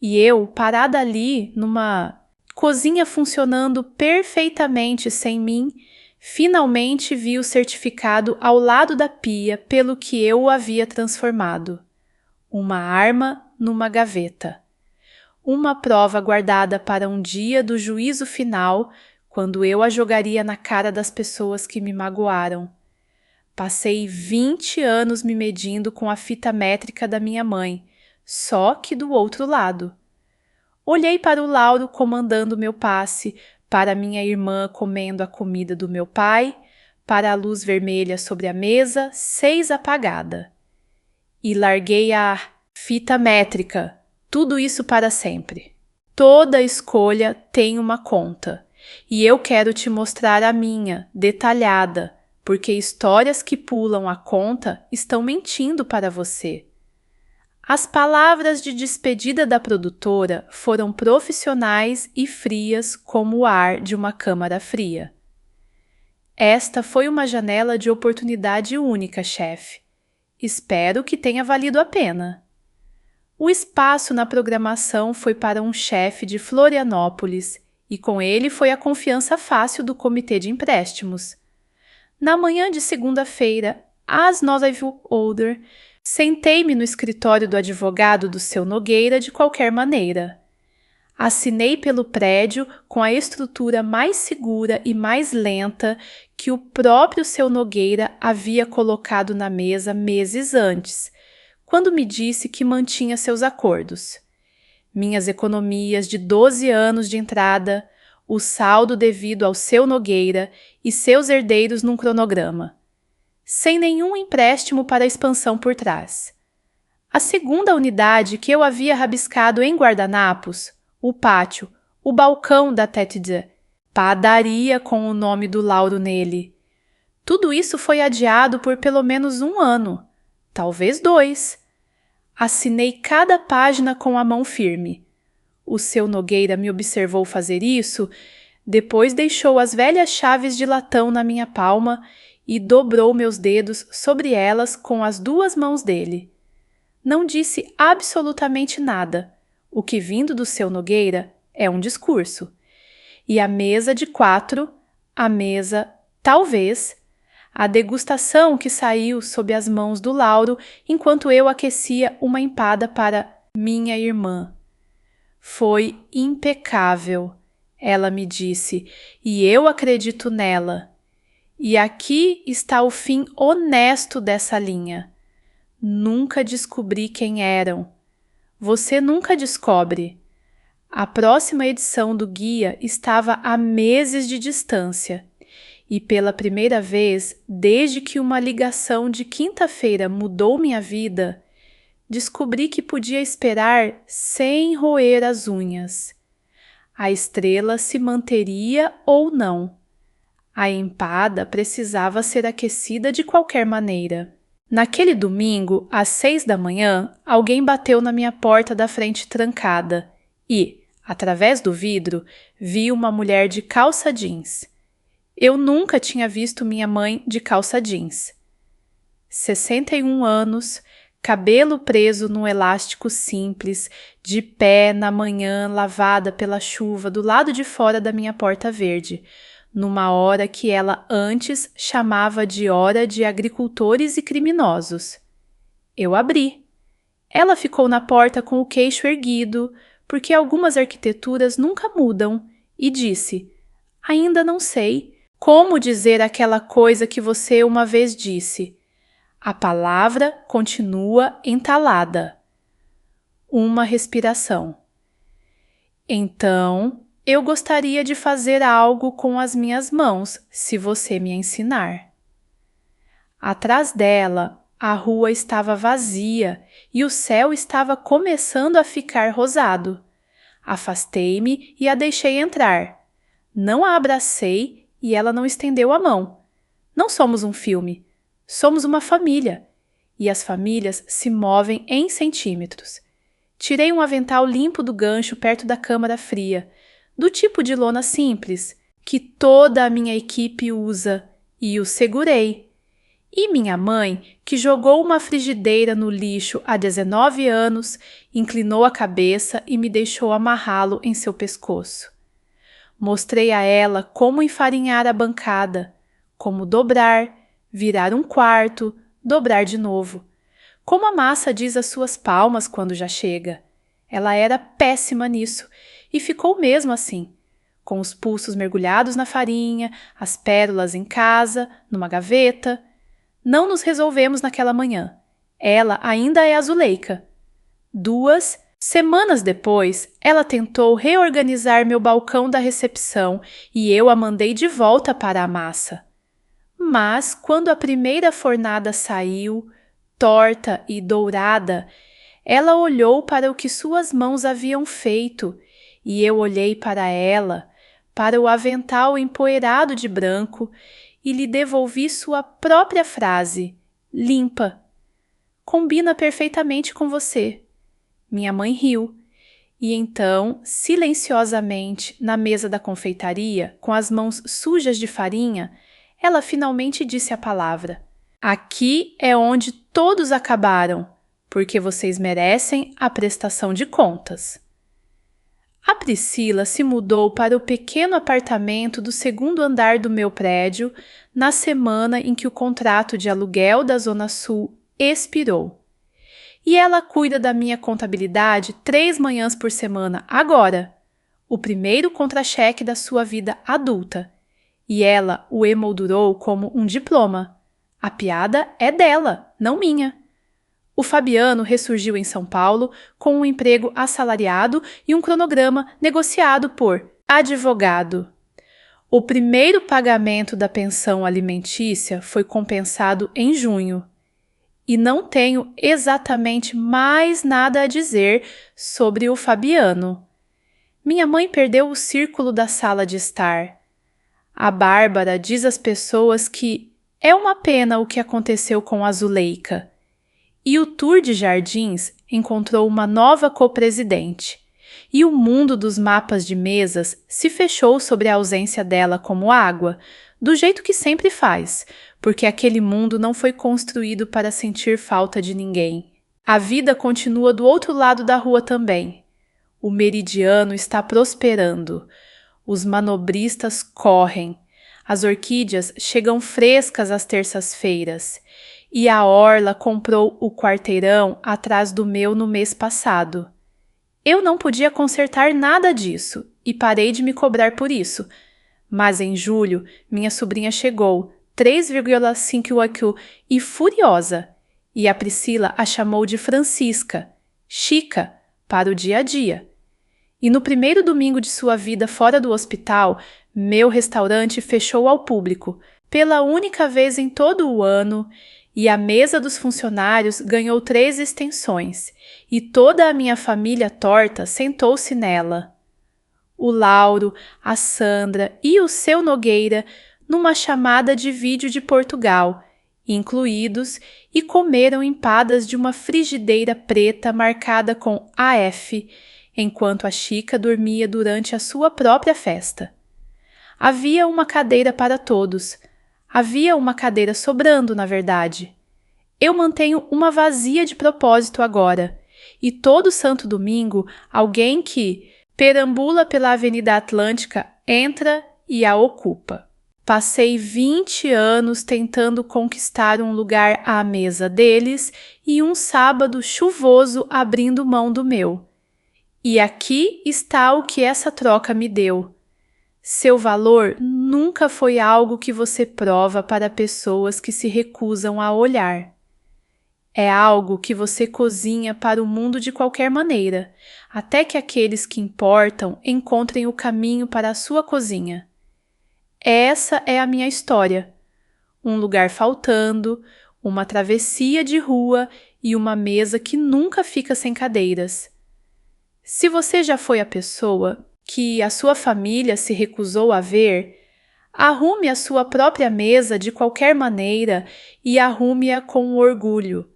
E eu, parada ali, numa cozinha funcionando perfeitamente sem mim, finalmente vi o certificado ao lado da pia pelo que eu o havia transformado. Uma arma numa gaveta. Uma prova guardada para um dia do juízo final, quando eu a jogaria na cara das pessoas que me magoaram. Passei 20 anos me medindo com a fita métrica da minha mãe, só que do outro lado. Olhei para o Lauro comandando meu passe, para minha irmã comendo a comida do meu pai, para a luz vermelha sobre a mesa, 6 apagada. E larguei a fita métrica, tudo isso para sempre. Toda escolha tem uma conta, e eu quero te mostrar a minha, detalhada, porque histórias que pulam a conta estão mentindo para você. As palavras de despedida da produtora foram profissionais e frias como o ar de uma câmara fria. Esta foi uma janela de oportunidade única, chefe. Espero que tenha valido a pena. O espaço na programação foi para um chefe de Florianópolis e com ele foi a confiança fácil do comitê de empréstimos. Na manhã de segunda-feira, as Noiveuder Sentei-me no escritório do advogado do seu Nogueira de qualquer maneira. Assinei pelo prédio com a estrutura mais segura e mais lenta que o próprio seu Nogueira havia colocado na mesa meses antes, quando me disse que mantinha seus acordos. Minhas economias de 12 anos de entrada, o saldo devido ao seu Nogueira e seus herdeiros num cronograma. Sem nenhum empréstimo para a expansão por trás. A segunda unidade que eu havia rabiscado em guardanapos, o pátio, o balcão da Tête-Dieu, padaria com o nome do Lauro nele. Tudo isso foi adiado por pelo menos 1 ano, talvez 2. Assinei cada página com a mão firme. O seu Nogueira me observou fazer isso, depois deixou as velhas chaves de latão na minha palma e dobrou meus dedos sobre elas com as 2 mãos dele. Não disse absolutamente nada, o que vindo do seu Nogueira é um discurso. E a mesa de 4, a mesa, talvez, a degustação que saiu sob as mãos do Lauro enquanto eu aquecia uma empada para minha irmã. Foi impecável, ela me disse, e eu acredito nela. E aqui está o fim honesto dessa linha. Nunca descobri quem eram. Você nunca descobre. A próxima edição do guia estava a meses de distância. E pela primeira vez, desde que uma ligação de quinta-feira mudou minha vida, descobri que podia esperar sem roer as unhas. A estrela se manteria ou não. A empada precisava ser aquecida de qualquer maneira. Naquele domingo, às 6 da manhã, alguém bateu na minha porta da frente trancada e, através do vidro, vi uma mulher de calça jeans. Eu nunca tinha visto minha mãe de calça jeans. 61 anos, cabelo preso num elástico simples, de pé na manhã lavada pela chuva do lado de fora da minha porta verde, numa hora que ela antes chamava de hora de agricultores e criminosos. Eu abri. Ela ficou na porta com o queixo erguido, porque algumas arquiteturas nunca mudam, e disse: "Ainda não sei como dizer aquela coisa que você uma vez disse. A palavra continua entalada." Uma respiração. "Então, eu gostaria de fazer algo com as minhas mãos, se você me ensinar." Atrás dela, a rua estava vazia e o céu estava começando a ficar rosado. Afastei-me e a deixei entrar. Não a abracei e ela não estendeu a mão. Não somos um filme, somos uma família. E as famílias se movem em centímetros. Tirei um avental limpo do gancho perto da câmara fria, do tipo de lona simples, que toda a minha equipe usa, e o segurei. E minha mãe, que jogou uma frigideira no lixo há 19 anos, inclinou a cabeça e me deixou amarrá-lo em seu pescoço. Mostrei a ela como enfarinhar a bancada, como dobrar, virar um quarto, dobrar de novo. Como a massa diz as suas palmas quando já chega. Ela era péssima nisso e ficou mesmo assim, com os pulsos mergulhados na farinha, as pérolas em casa, numa gaveta. Não nos resolvemos naquela manhã. Ela ainda é azuleica. 2 semanas depois, ela tentou reorganizar meu balcão da recepção e eu a mandei de volta para a massa. Mas, quando a primeira fornada saiu, torta e dourada, ela olhou para o que suas mãos haviam feito e eu olhei para ela, para o avental empoeirado de branco e lhe devolvi sua própria frase, limpa. Combina perfeitamente com você. Minha mãe riu. E então, silenciosamente, na mesa da confeitaria, com as mãos sujas de farinha, ela finalmente disse a palavra. Aqui é onde todos acabaram, porque vocês merecem a prestação de contas. A Priscila se mudou para o pequeno apartamento do 2º andar do meu prédio na semana em que o contrato de aluguel da Zona Sul expirou. E ela cuida da minha contabilidade 3 manhãs por semana agora. O primeiro contra-cheque da sua vida adulta. E ela o emoldurou como um diploma. A piada é dela, não minha. O Fabiano ressurgiu em São Paulo com um emprego assalariado e um cronograma negociado por advogado. O primeiro pagamento da pensão alimentícia foi compensado em junho. E não tenho exatamente mais nada a dizer sobre o Fabiano. Minha mãe perdeu o círculo da sala de estar. A Bárbara diz às pessoas que é uma pena o que aconteceu com a Zuleika. E o Tour de Jardins encontrou uma nova co-presidente. E o mundo dos mapas de mesas se fechou sobre a ausência dela como água, do jeito que sempre faz, porque aquele mundo não foi construído para sentir falta de ninguém. A vida continua do outro lado da rua também. O meridiano está prosperando. Os manobristas correm. As orquídeas chegam frescas às terças-feiras. E a Orla comprou o quarteirão atrás do meu no mês passado. Eu não podia consertar nada disso e parei de me cobrar por isso. Mas em julho, minha sobrinha chegou, 3,5 IQ e furiosa. E a Priscila a chamou de Francisca, Chica, para o dia a dia. E no primeiro domingo de sua vida fora do hospital, meu restaurante fechou ao público, pela única vez em todo o ano, e a mesa dos funcionários ganhou 3 extensões, e toda a minha família torta sentou-se nela. O Lauro, a Sandra e o seu Nogueira numa chamada de vídeo de Portugal, incluídos, e comeram empadas de uma frigideira preta marcada com AF, enquanto a Chica dormia durante a sua própria festa. Havia uma cadeira para todos. Havia uma cadeira sobrando, na verdade. Eu mantenho uma vazia de propósito agora, e todo santo domingo alguém que perambula pela Avenida Atlântica entra e a ocupa. Passei 20 anos tentando conquistar um lugar à mesa deles e um sábado chuvoso abrindo mão do meu. E aqui está o que essa troca me deu. Seu valor nunca foi algo que você prova para pessoas que se recusam a olhar. É algo que você cozinha para o mundo de qualquer maneira, até que aqueles que importam encontrem o caminho para a sua cozinha. Essa é a minha história. Um lugar faltando, uma travessia de rua e uma mesa que nunca fica sem cadeiras. Se você já foi a pessoa que a sua família se recusou a ver, arrume a sua própria mesa de qualquer maneira e arrume-a com orgulho.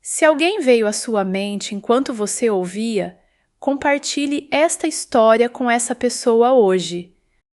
Se alguém veio à sua mente enquanto você ouvia, compartilhe esta história com essa pessoa hoje.